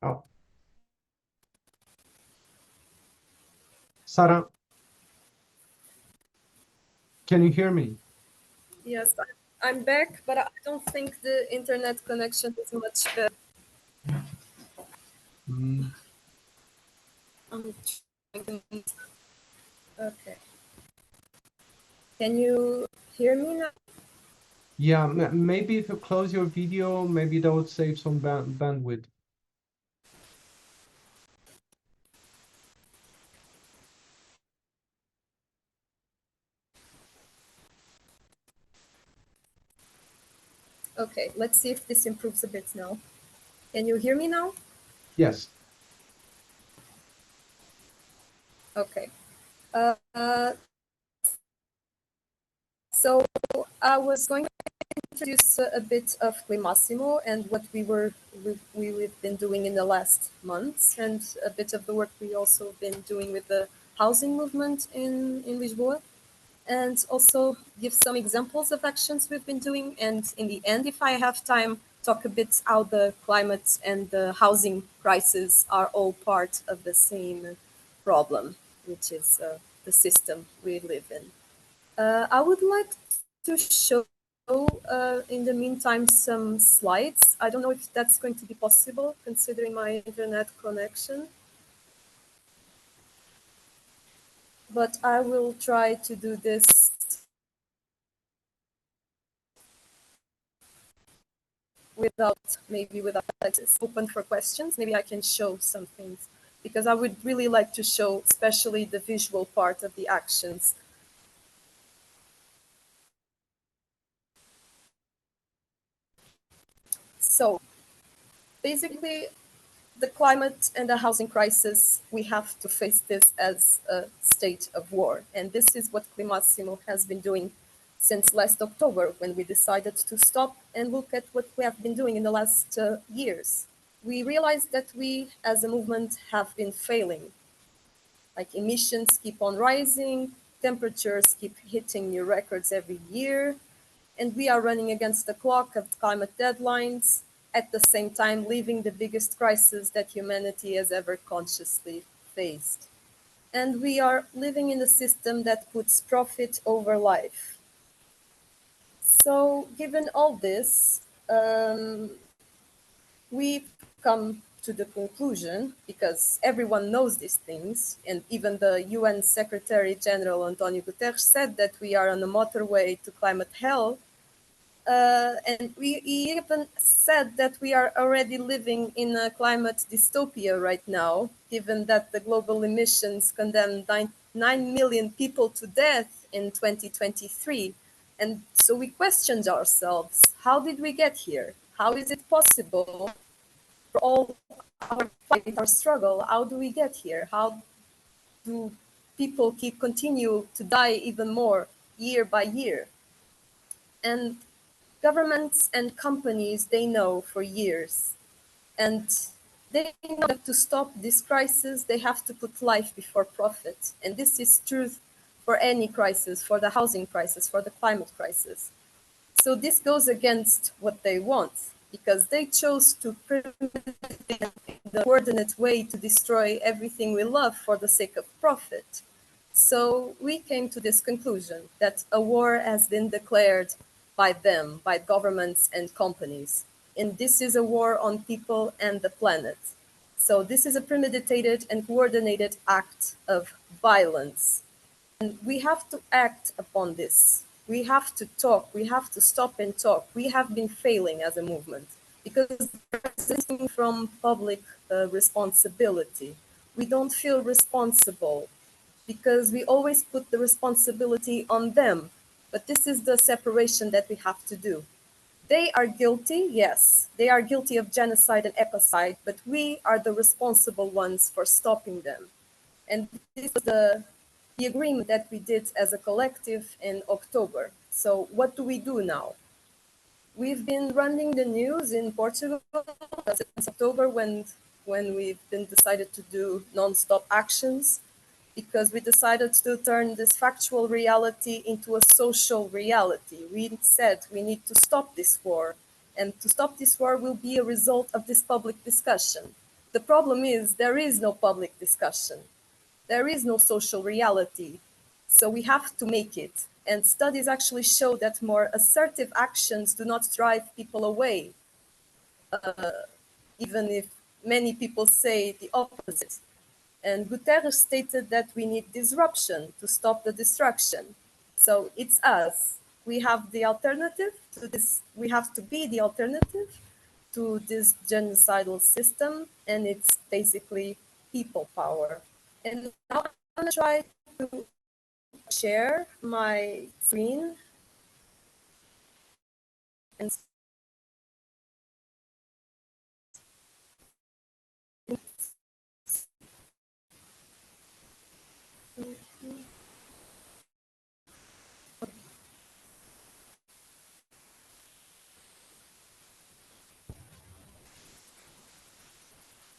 Oh, Sarah, can you hear me? Yes, I'm back, but I don't think the internet connection is much better. Mm, I'm trying to... Okay. Can you hear me now? yeah, maybe if you close your video, maybe that would save some bandwidth. Okay, let's see if this improves a bit now. Can you hear me now? Yes. Okay. So I was going to introduce a bit of Climassimo and what we've been doing in the last months, and a bit of the work we also been doing with the housing movement in Lisbon, and also give some examples of actions we've been doing. And in the end, if I have time, talk a bit how the climate and the housing crisis are all part of the same problem, which is the system we live in. I would like to show, in the meantime, some slides. I don't know if that's going to be possible, considering my internet connection. But I will try to do this without access. Open for questions. Maybe I can show some things, because I would really like to show, especially the visual part of the actions. So basically, the climate and the housing crisis, we have to face this as a state of war. And this is what Climassimo has been doing since last October, when we decided to stop and look at what we have been doing in the last years. We realized that we, as a movement, have been failing. Like, emissions keep on rising, temperatures keep hitting new records every year, and we are running against the clock of climate deadlines, at the same time living the biggest crisis that humanity has ever consciously faced. And we are living in a system that puts profit over life. So, given all this, we've come to the conclusion, because everyone knows these things, and even the UN Secretary General Antonio Guterres said that we are on a motorway to climate hell. And we even said that we are already living in a climate dystopia right now, given that the global emissions condemned 9 million people to death in 2023. And so we questioned ourselves, how did we get here? How is it possible, for all our fight, our struggle, how do we get here? How do people continue to die even more year by year? And governments and companies, they know for years. And they know that to stop this crisis, they have to put life before profit. And this is true for any crisis, for the housing crisis, for the climate crisis. So this goes against what they want, because they chose to primitive, the coordinate way to destroy everything we love for the sake of profit. So we came to this conclusion that a war has been declared by them, by governments and companies. And this is a war on people and the planet. So this is a premeditated and coordinated act of violence. And we have to act upon this. We have to talk. We have to stop and talk. We have been failing as a movement, because we're from public responsibility. We don't feel responsible, because we always put the responsibility on them. But this is the separation that we have to do. They are guilty, yes, they are guilty of genocide and ecocide, but we are the responsible ones for stopping them. And this was the agreement that we did as a collective in October. So what do we do now? We've been running the news in Portugal since October when we've been decided to do non-stop actions, because we decided to turn this factual reality into a social reality. We said we need to stop this war, and to stop this war will be a result of this public discussion. The problem is there is no public discussion. There is no social reality. So we have to make it. And studies actually show that more assertive actions do not drive people away, even if many people say the opposite. And Guterres stated that we need disruption to stop the destruction. So it's us. We have the alternative to this. We have to be the alternative to this genocidal system, and it's basically people power. And now I'm gonna try to share my screen. And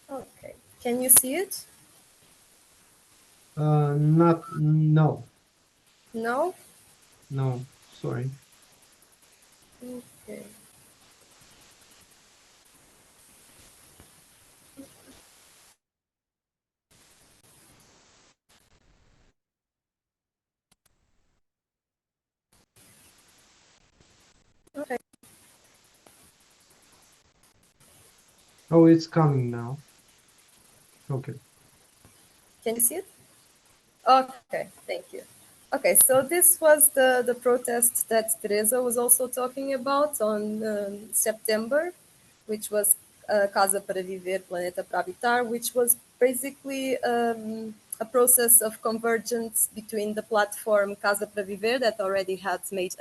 okay, can you see it? Not, no, No? no, sorry. Okay. Okay. Oh, it's coming now. Okay. Can you see it? Okay, thank you. Okay, so this was the protest that Teresa was also talking about on September, which was Casa para Viver, Planeta para Habitar, which was basically a process of convergence between the platform Casa para Viver that already had made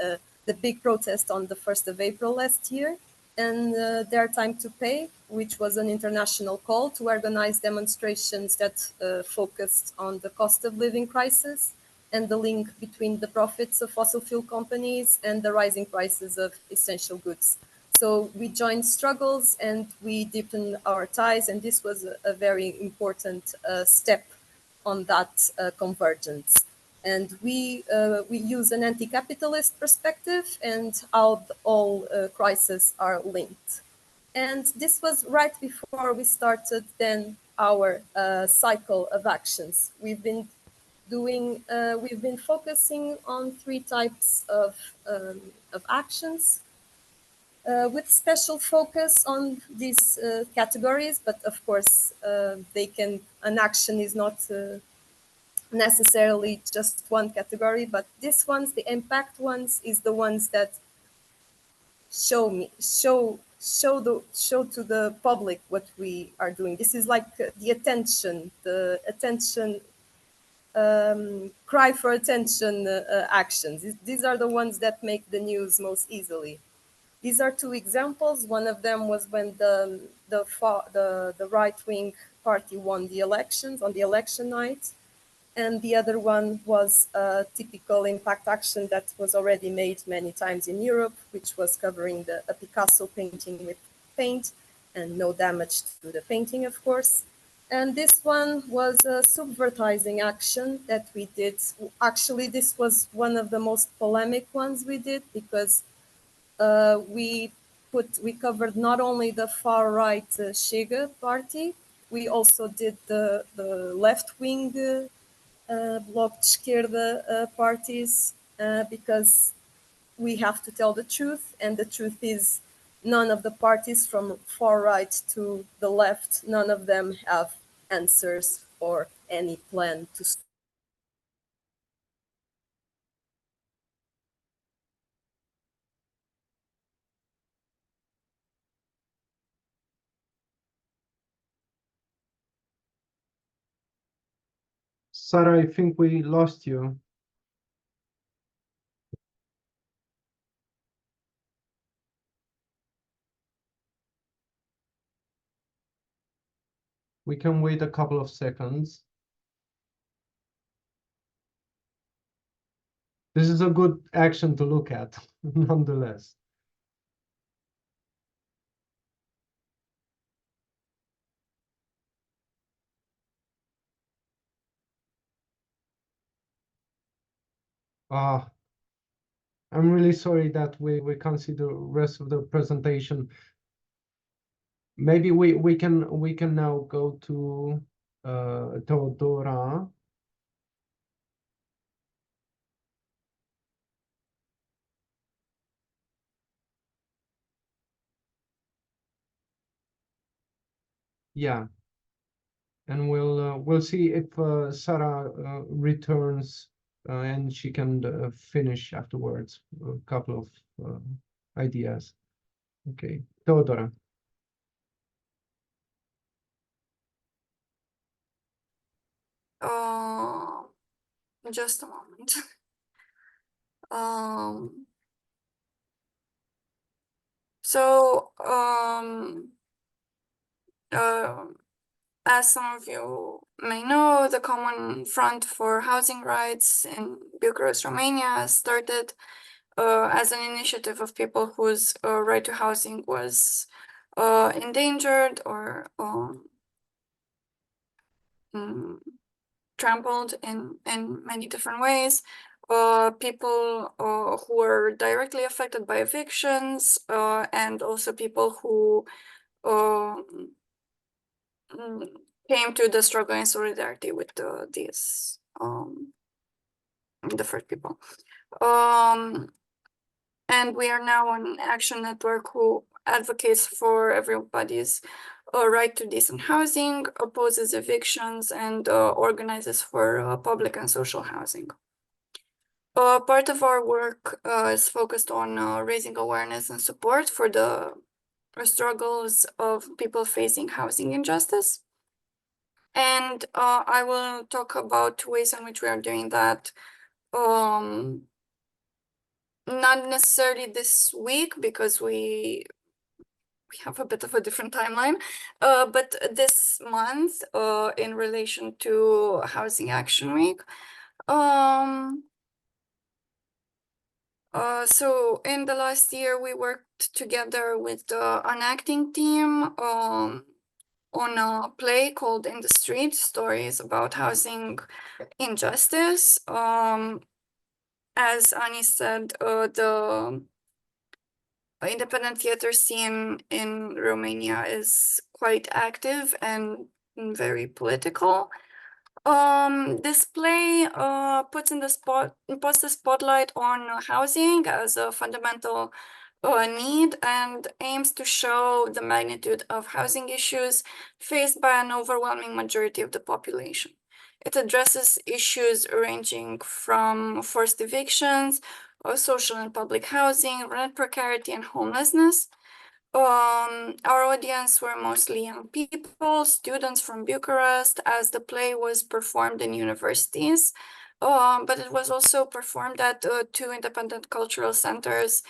the big protest on the 1st of April last year, and Their Time to Pay, which was an international call to organize demonstrations that focused on the cost of living crisis and the link between the profits of fossil fuel companies and the rising prices of essential goods. So we joined struggles and we deepened our ties, and this was a very important step on that convergence. And we use an anti-capitalist perspective and how all crises are linked. And this was right before we started then our cycle of actions. We've been focusing on three types of actions with special focus on these categories. But of course, an action is not necessarily just one category, but this ones, the impact ones, is the ones that show to the public what we are doing. This is like the attention cry for attention actions. These are the ones that make the news most easily. These are two examples. One of them was when the right-wing party won the elections on the election night, and the other one was a typical impact action that was already made many times in Europe, which was covering a Picasso painting with paint and no damage to the painting, of course. And this one was a subvertising action that we did. Actually, this was one of the most polemic ones we did, because we covered not only the far right Chega party, we also did the left wing Bloc de Esquerda parties, because we have to tell the truth, and the truth is none of the parties from far right to the left, none of them have answers or any plan to. Sarah, I think we lost you. We can wait a couple of seconds. This is a good action to look at, nonetheless. I'm really sorry that we can't see the rest of the presentation. Maybe we can now go to Teodora. Yeah, and we'll see if Sarah returns and she can finish afterwards a couple of ideas. Okay, Teodora. Just a moment. So, as some of you may know, the Common Front for Housing Rights in Bucharest, Romania, started as an initiative of people whose right to housing was endangered or trampled in many different ways. People who were directly affected by evictions, and also people who came to the struggle in solidarity with these the first people. And we are now an action network who advocates for everybody's right to decent housing, opposes evictions, and organizes for public and social housing. Part of our work is focused on raising awareness and support for the struggles of people facing housing injustice. And I will talk about ways in which we are doing that. Not necessarily this week because we have a bit of a different timeline, but this month in relation to Housing Action Week. So in the last year, we worked together with an acting team on a play called In the Street, Stories about Housing Injustice. As Ani said, the independent theater scene in Romania is quite active and very political. This play puts the spotlight on housing as a fundamental need and aims to show the magnitude of housing issues faced by an overwhelming majority of the population. It addresses issues ranging from forced evictions, social and public housing, rent precarity, and homelessness. Our audience were mostly young people, students from Bucharest, as the play was performed in universities, but it was also performed at 2 independent cultural centers,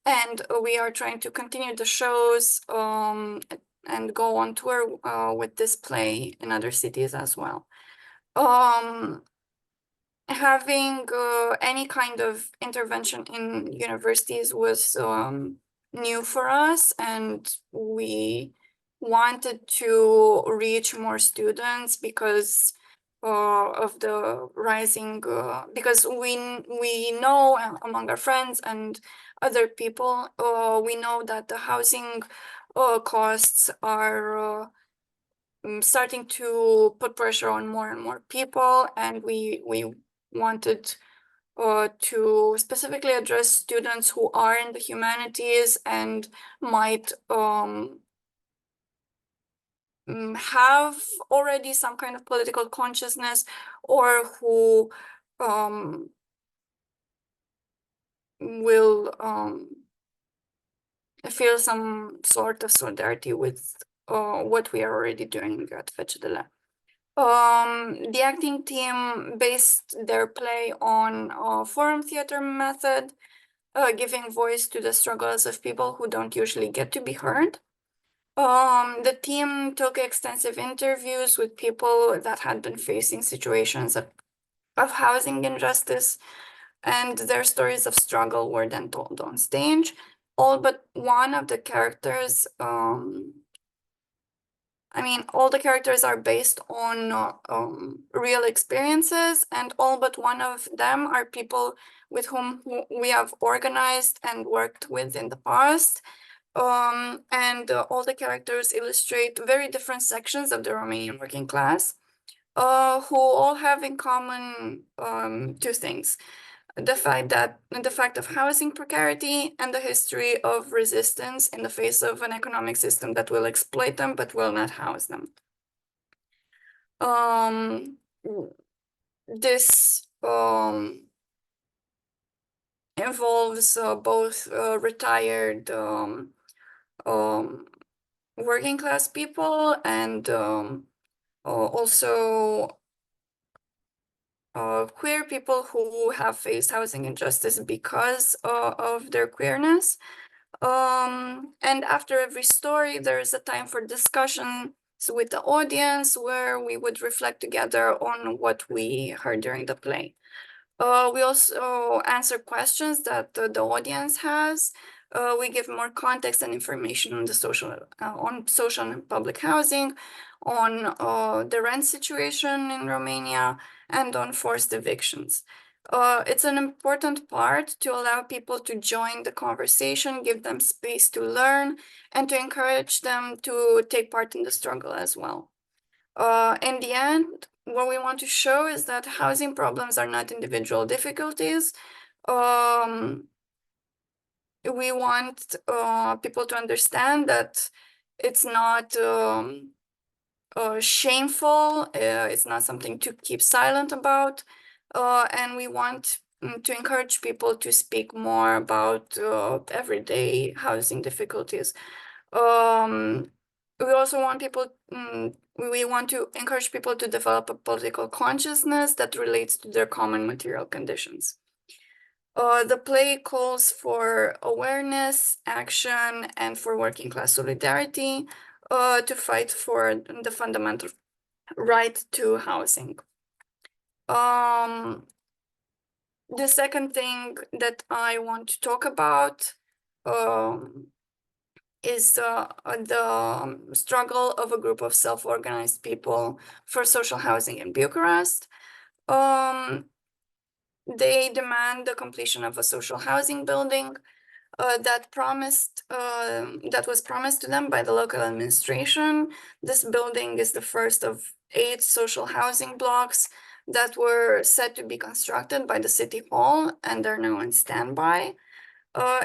and we are trying to continue the shows and go on tour with this play in other cities as well. Having any kind of intervention in universities was new for us, and we wanted to reach more students because of the rising, because we know among our friends and other people, we know that the housing costs are starting to put pressure on more and more people, and we wanted to specifically address students who are in the humanities and might have already some kind of political consciousness, or who will feel some sort of solidarity with what we are already doing at FECDL. The acting team based their play on a forum theater method, giving voice to the struggles of people who don't usually get to be heard. The team took extensive interviews with people that had been facing situations of housing injustice, and their stories of struggle were then told on stage. All but one of the characters, all the characters are based on real experiences, and all but one of them are people with whom we have organized and worked with in the past. All the characters illustrate very different sections of the Romanian working class, who all have in common two things: the fact of housing precarity and the history of resistance in the face of an economic system that will exploit them but will not house them. This involves both retired working class people and also queer people who have faced housing injustice because of their queerness. And after every story, there is a time for discussion with the audience where we would reflect together on what we heard during the play. We also answer questions that the audience has. We give more context and information on the social and public housing, on the rent situation in Romania, and on forced evictions. It's an important part to allow people to join the conversation, give them space to learn, and to encourage them to take part in the struggle as well. In the end, what we want to show is that housing problems are not individual difficulties. We want people to understand that it's not shameful, it's not something to keep silent about, and we want to encourage people to speak more about everyday housing difficulties. We also want we want to encourage people to develop a political consciousness that relates to their common material conditions. The play calls for awareness, action, and for working class solidarity to fight for the fundamental right to housing. The second thing that I want to talk about is the struggle of a group of self-organized people for social housing in Bucharest. They demand the completion of a social housing building that was promised to them by the local administration. This building is the first of 8 social housing blocks that were set to be constructed by the city hall, and they're now on standby.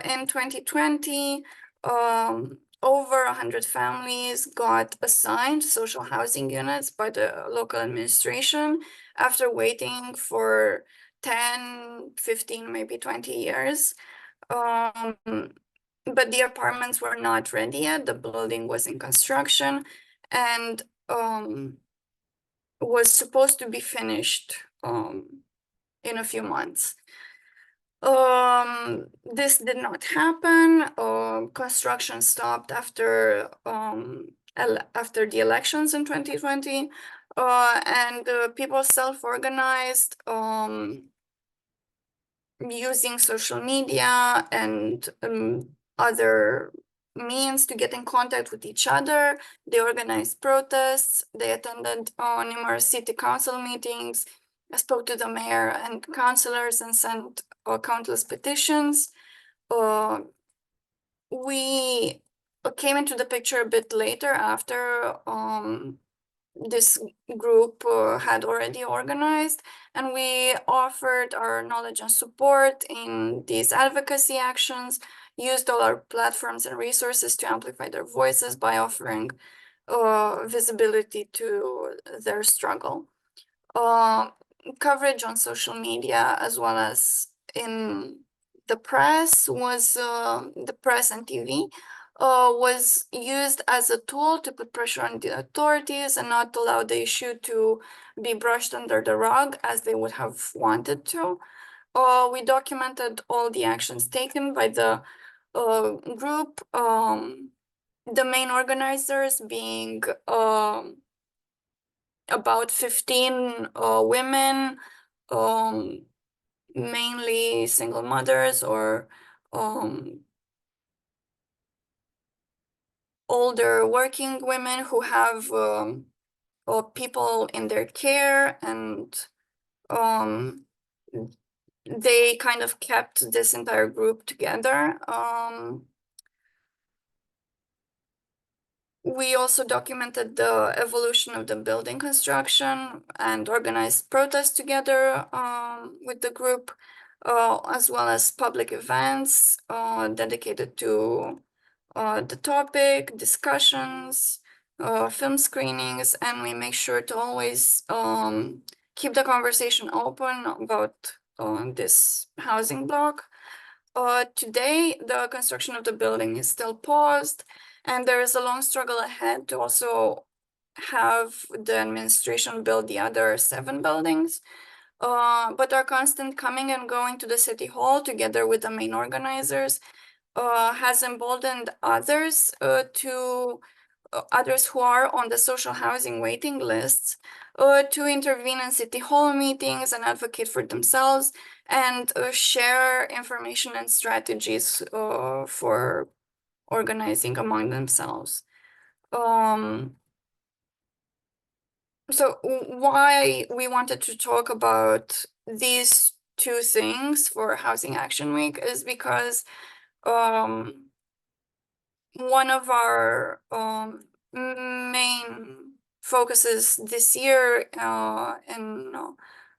In 2020, over 100 families got assigned social housing units by the local administration after waiting for 10, 15, maybe 20 years. But the apartments were not ready yet. The building was in construction and was supposed to be finished in a few months. This did not happen. Construction stopped after the elections in 2020, and people self-organized using social media and other means to get in contact with each other. They organized protests. They attended numerous city council meetings. I spoke to the mayor and councillors and sent countless petitions. We came into the picture a bit later after this group had already organized, and we offered our knowledge and support in these advocacy actions, used all our platforms and resources to amplify their voices by offering visibility to their struggle. Coverage on social media as well as in the press was the press and TV was used as a tool to put pressure on the authorities and not allow the issue to be brushed under the rug as they would have wanted to. We documented all the actions taken by the group the main organizers being about 15 women, mainly single mothers or older working women who have people in their care, and they kind of kept this entire group together. We also documented the evolution of the building construction and organized protests together with the group, as well as public events dedicated to the topic, discussions, film screenings, and we make sure to always keep the conversation open about this housing block. Today, the construction of the building is still paused, and there is a long struggle ahead to also have the administration build the other 7 buildings. But our constant coming and going to the city hall together with the main organizers has emboldened others others who are on the social housing waiting lists to intervene in city hall meetings and advocate for themselves and share information and strategies for organizing among themselves. So why we wanted to talk about these 2 things for Housing Action Week is because one of our main focuses this year in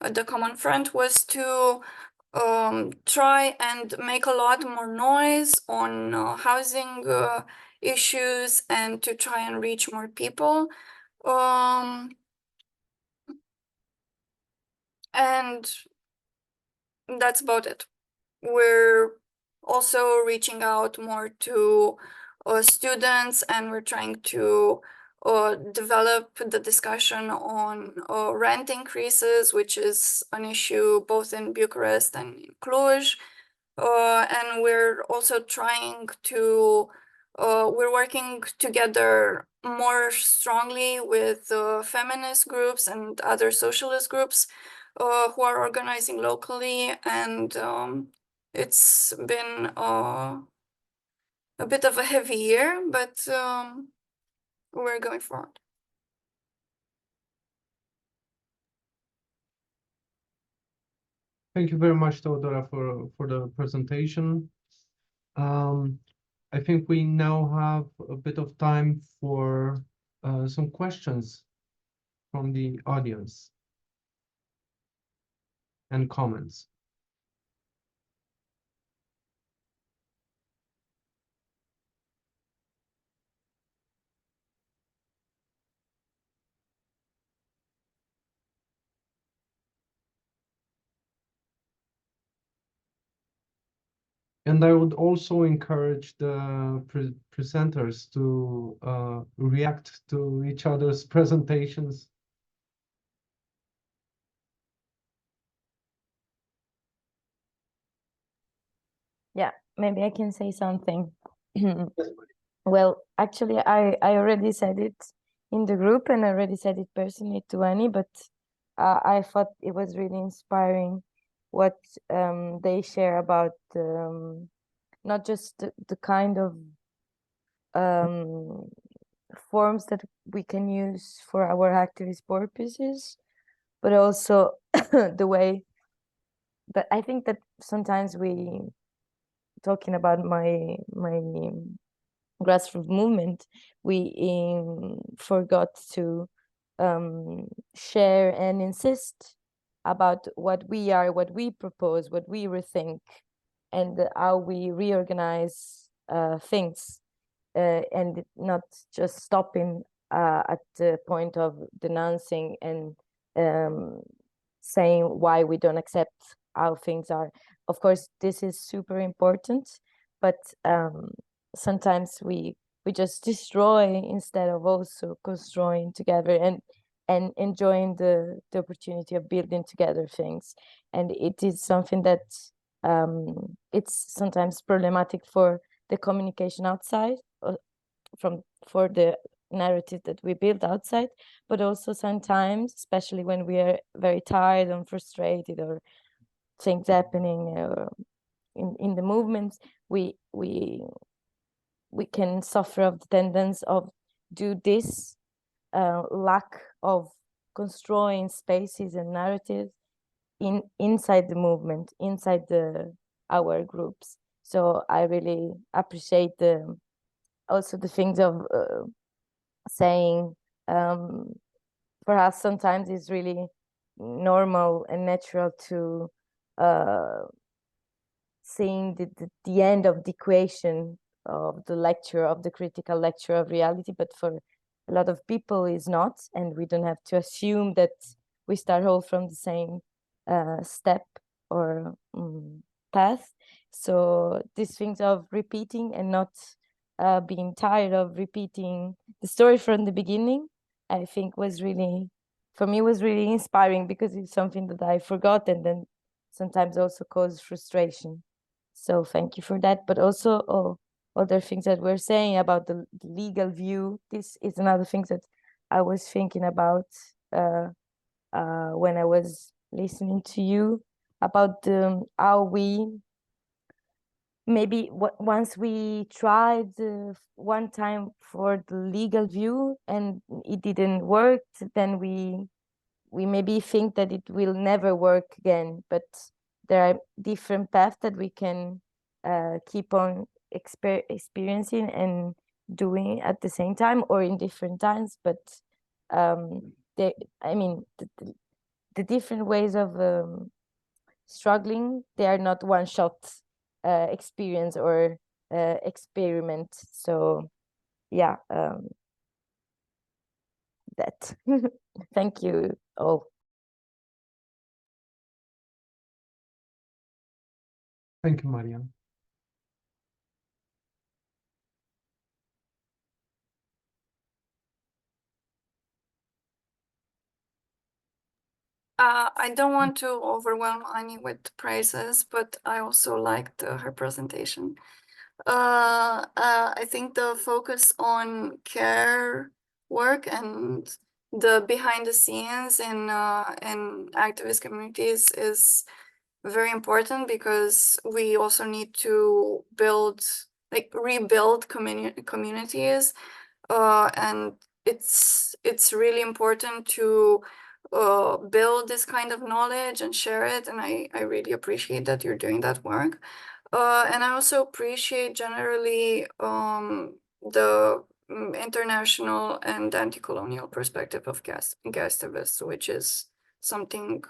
the Common Front was to try and make a lot more noise on housing issues and to try and reach more people. And that's about it. We're also reaching out more to students, and we're trying to develop the discussion on rent increases, which is an issue both in Bucharest and in Cluj. And we're also trying to, we're working together more strongly with feminist groups and other socialist groups who are organizing locally, and it's been a bit of a heavy year, but we're going forward. Thank you very much, Teodora, for the presentation. I think we now have a bit of time for some questions from the audience and comments. And I would also encourage the presenters to react to each other's presentations. Yeah, maybe I can say something. Well, actually, I already said it in the group, and I already said it personally to Annie, but I thought it was really inspiring what they share about not just the kind of forms that we can use for our activist purposes, but also the way that I think that sometimes we, talking about my grassroots movement, we forgot to share and insist about what we are, what we propose, what we rethink, and how we reorganize things, and not just stopping at the point of denouncing and saying why we don't accept how things are. Of course, this is super important, but sometimes we just destroy instead of also constructing together and enjoying the opportunity of building together things. And it is something that it's sometimes problematic for the communication outside for the narrative that we build outside, but also sometimes, especially when we are very tired and frustrated or things happening in the movements, we can suffer of the tendency of do this lack of construing spaces and narratives inside the movement, inside our groups. So I really appreciate also the things of saying for us sometimes it's really normal and natural to seeing the end of the equation of the lecture, of the critical lecture of reality, but for a lot of people is not, and we don't have to assume that we start all from the same step or path. So these things of repeating and not being tired of repeating the story from the beginning, I think was really, for me, was really inspiring, because it's something that I forgot and then sometimes also cause frustration. So thank you for that. But also other things that we're saying about the legal view. This is another thing that I was thinking about when I was listening to you about how we maybe once we tried one time for the legal view and it didn't work, then we maybe think that it will never work again. But there are different paths that we can keep on experiencing and doing at the same time or in different times. But I mean, the different ways of struggling, they are not one shot experience or experiment. So yeah, that. Thank you all. Thank you, Mariam. I don't want to overwhelm Annie with praises, but I also liked her presentation. I think the focus on care work and the behind the scenes in activist communities is very important, because we also need to rebuild communities, and it's really important to build this kind of knowledge and share it, and I really appreciate that you're doing that work. And I also appreciate generally the international and anti-colonial perspective of activists, which is something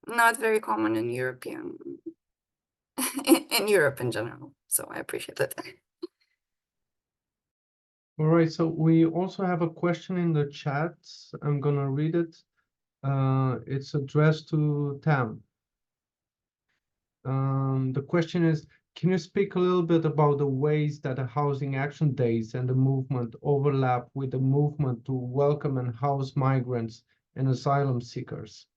not very common in European in Europe in general. So I appreciate that. All right, so we also have a question in the chat. I'm gonna read it. It's addressed to Tam. The question is, can you speak a little bit about the ways that the Housing Action Days and the movement overlap with the movement to welcome and house migrants and asylum seekers?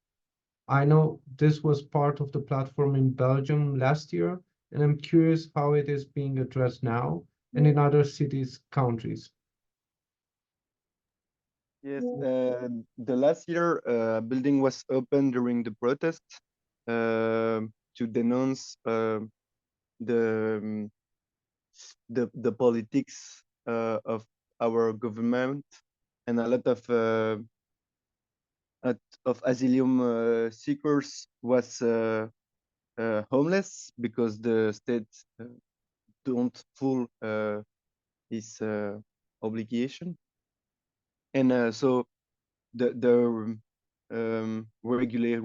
I know this was part of the platform in Belgium last year, and I'm curious how it is being addressed now and in other cities, countries. Yes, the last year, building was open during the protest to denounce the politics of our government, and a lot of asylum seekers was homeless because the state don't full its obligation, and so the regular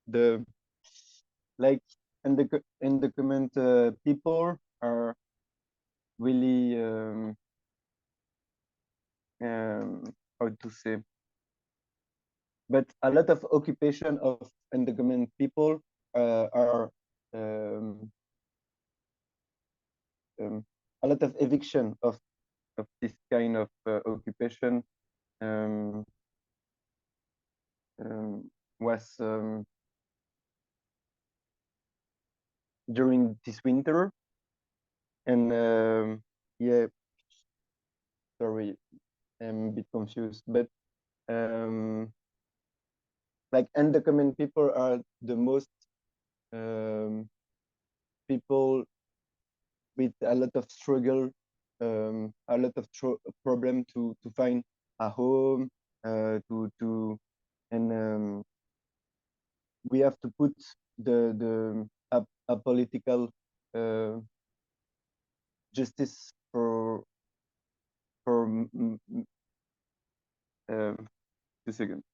the like and the comment people are really how to say, but a lot of occupation of undocumented people are a lot of eviction of this kind of occupation was during this winter, and yeah, Sorry, I'm a bit confused, but like undocumented people are the most people with a lot of struggle, a lot of problem to find a home, and we have to put a political justice for 2 seconds.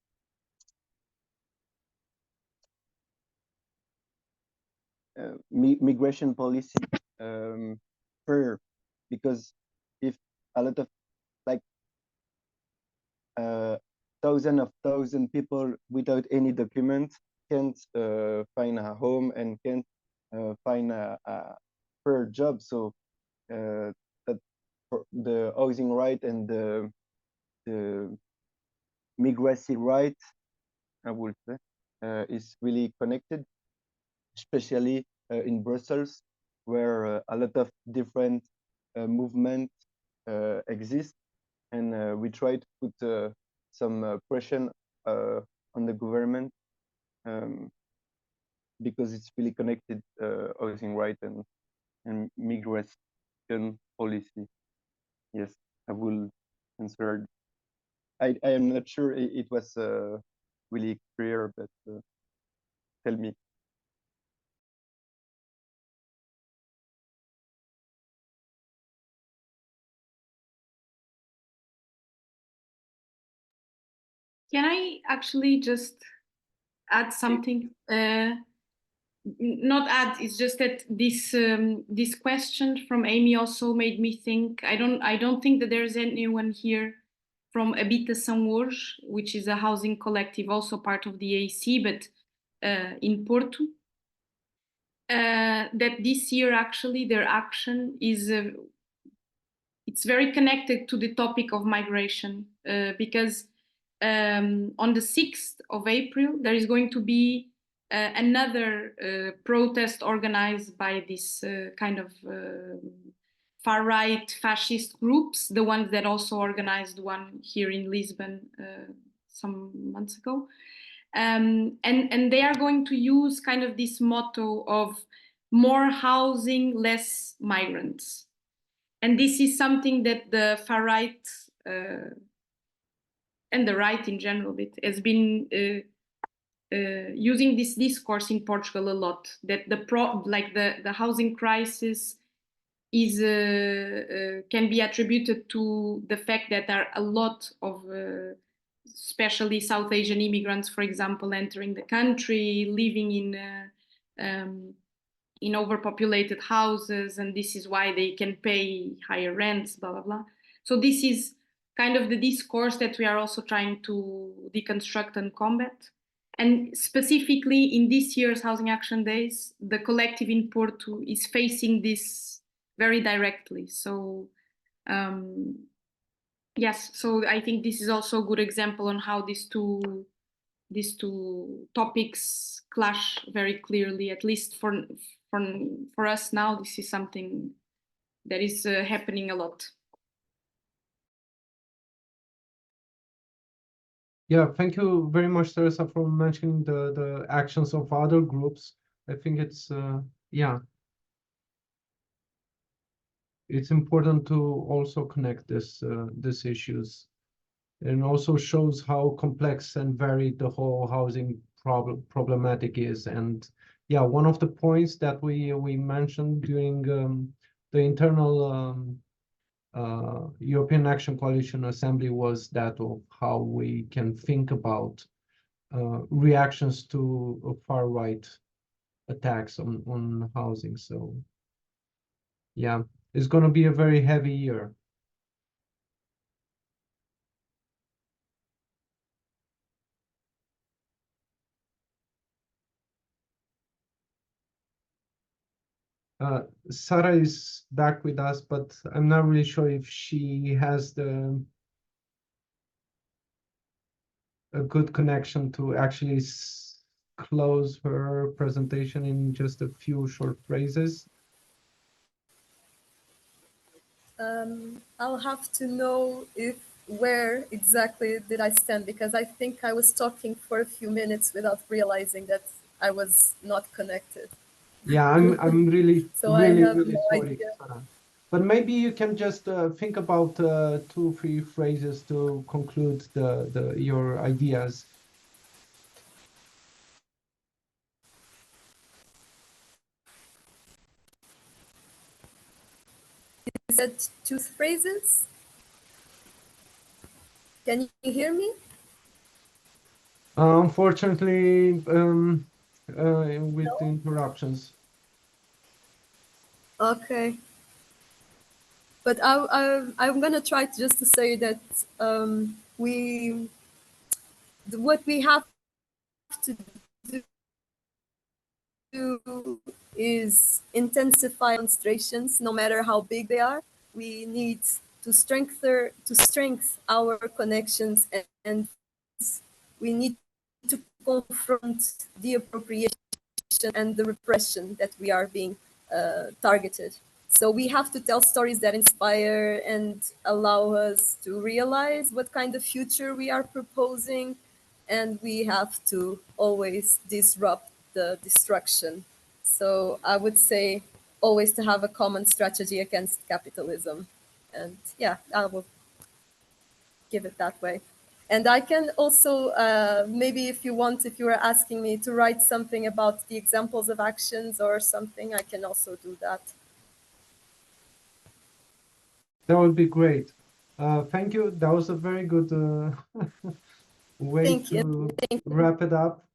Migration policy fair, because if a lot of like thousand people without any document can't find a home and can't find a fair job, so that for the housing right and the migratory right, I would say, is really connected, especially in Brussels, where a lot of different movements exist, and we try to put some pressure on the government, because it's really connected, housing right and migration policy. Yes, I will answer. I am not sure it was really clear, but tell me. Can I actually just add something? Not add, it's just that this question from Amy also made me think. I don't think that there's anyone here from Habita São Jorge, which is a housing collective, also part of the AC, but in Porto. That this year actually their action is it's very connected to the topic of migration, because on the 6th of April there is going to be another protest organized by this kind of far-right fascist groups, the ones that also organized one here in Lisbon some months ago. And they are going to use kind of this motto of more housing, less migrants. And this is something that the far right and the right in general, it has been using this discourse in Portugal a lot. That the housing crisis is can be attributed to the fact that there are a lot of especially South Asian immigrants, for example, entering the country, living in overpopulated houses, and this is why they can pay higher rents, blah, blah, blah. So this is kind of the discourse that we are also trying to deconstruct and combat. And specifically in this year's Housing Action Days, the collective in Porto is facing this very directly. So yes, so I think this is also a good example on how these two topics clash very clearly. At least for us now, this is something that is happening a lot. Yeah, thank you very much, Teresa, for mentioning the actions of other groups. I think it's yeah, it's important to also connect these issues, and also shows how complex and varied the whole housing problematic is. And yeah, one of the points that we mentioned during the internal European Action Coalition Assembly was that of how we can think about reactions to far-right attacks on housing. So yeah, it's going to be a very heavy year. Sarah is back with us, but I'm not really sure if she has a good connection to actually close her presentation in just a few short phrases. I'll have to know where exactly did I stand, because I think I was talking for a few minutes without realizing that I was not connected. Yeah, I'm really So I have really no sorry, idea. Sarah. But maybe you can just think about 2-3 phrases to conclude your ideas. Is that 2 phrases? Can you hear me? Unfortunately, with the interruptions. Okay. But I'm gonna try just to say that what we have to do is intensify demonstrations, no matter how big they are. We need to strengthen our connections, and we need to confront the appropriation and the repression that we are being targeted. So we have to tell stories that inspire and allow us to realize what kind of future we are proposing, and we have to always disrupt the destruction. So I would say always to have a common strategy against capitalism. And yeah, I will give it that way. And I can also, maybe if you want, if you were asking me to write something about the examples of actions or something, I can also do that. That would be great. Thank you. That was a very good way Thank to you. wrap it up.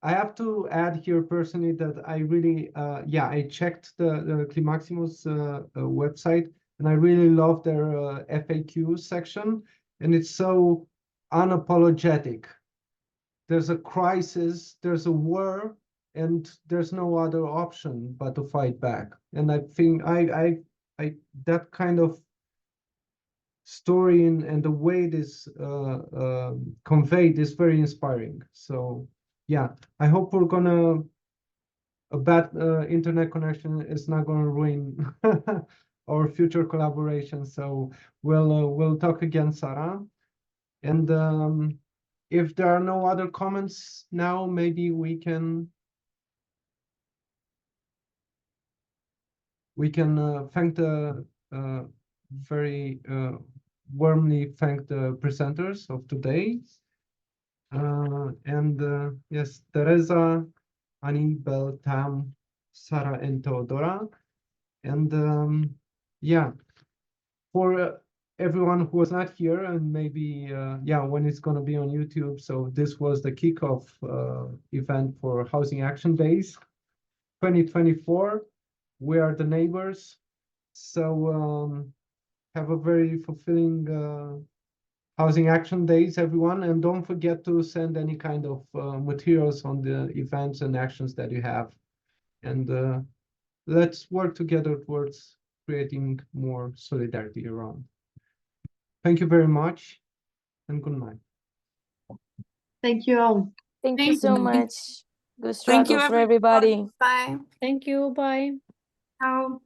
I have to add here personally that I really, I checked the Climaximus website, and I really love their FAQ section, and it's so unapologetic. There's a crisis, there's a war, and there's no other option but to fight back. And I think I that kind of story and the way it is conveyed is very inspiring. So yeah, I hope a bad internet connection is not gonna ruin our future collaboration. So we'll talk again, Sarah. And if there are no other comments now, maybe we can thank the very warmly thank the presenters of today. Yes, Teresa, Ani, Bel, Tam, Sarah, and Teodora. And yeah, for everyone who was not here, and maybe when it's going to be on YouTube. So this was the kickoff event for Housing Action Days 2024. We are the neighbors. So have a very fulfilling Housing Action Days, everyone. And don't forget to send any kind of materials on the events and actions that you have. And let's work together towards creating more solidarity around. Thank you very much, and good night. Thank you all. Thank you so you. much. Good Thank you, struggle for everybody. Bye. Thank you. Bye. Ciao.